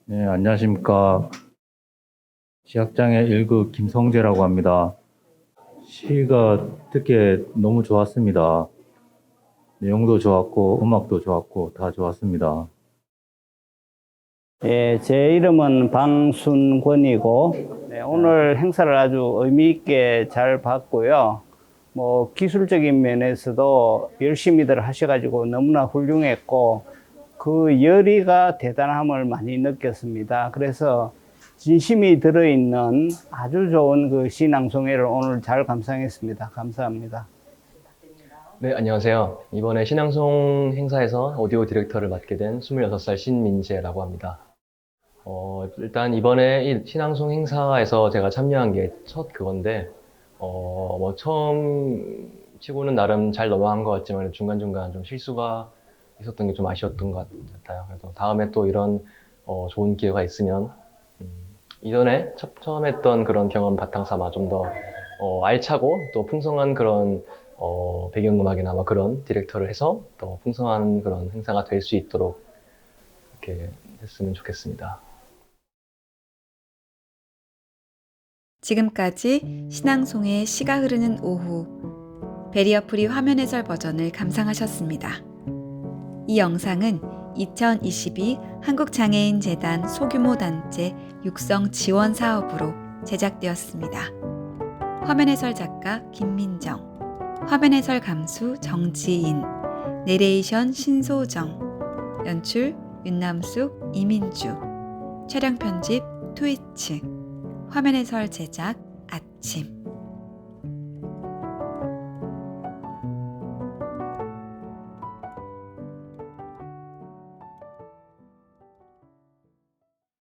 S22: 네, 안녕하십니까. 시각장애 1급 김성재라고 합니다. 시가 듣기에 너무 좋았습니다. 내용도 좋았고 음악도 좋았고 다 좋았습니다.
S23: 예, 제 이름은 방순권이고 오늘 행사를 아주 의미 있게 잘 봤고요. 기술적인 면에서도 열심히들 하셔가지고 너무나 훌륭했고 그 열의가 대단함을 많이 느꼈습니다. 그래서 진심이 들어있는 아주 좋은 그 시낭송회를 오늘 잘 감상했습니다. 감사합니다.
S24: 네, 안녕하세요. 이번에 신앙송 행사에서 오디오 디렉터를 맡게 된 26살 신민재라고 합니다. 일단 이번에 이 신앙송 행사에서 제가 참여한 게 첫 그건데, 처음 치고는 나름 잘 넘어간 것 같지만 중간중간 좀 실수가 있었던 게 좀 아쉬웠던 것 같아요. 그래서 다음에 또 이런 좋은 기회가 있으면 이전에 처음 했던 그런 경험 바탕 삼아 좀 더 알차고 또 풍성한 그런 배경음악이나 뭐 그런 디렉터를 해서 더 풍성한 그런 행사가 될 수 있도록 이렇게 했으면 좋겠습니다.
S1: 지금까지 신앙송의 시가 흐르는 오후 베리어 프리 화면 해설 버전을 감상하셨습니다. 이 영상은 2022 한국장애인재단 소규모 단체 육성 지원 사업으로 제작되었습니다. 화면 해설 작가 김민정, 화면 해설 감수 정지인, 내레이션 신소정, 연출 윤남숙, 이민주, 촬영 편집 트위치, 화면 해설 제작 아침.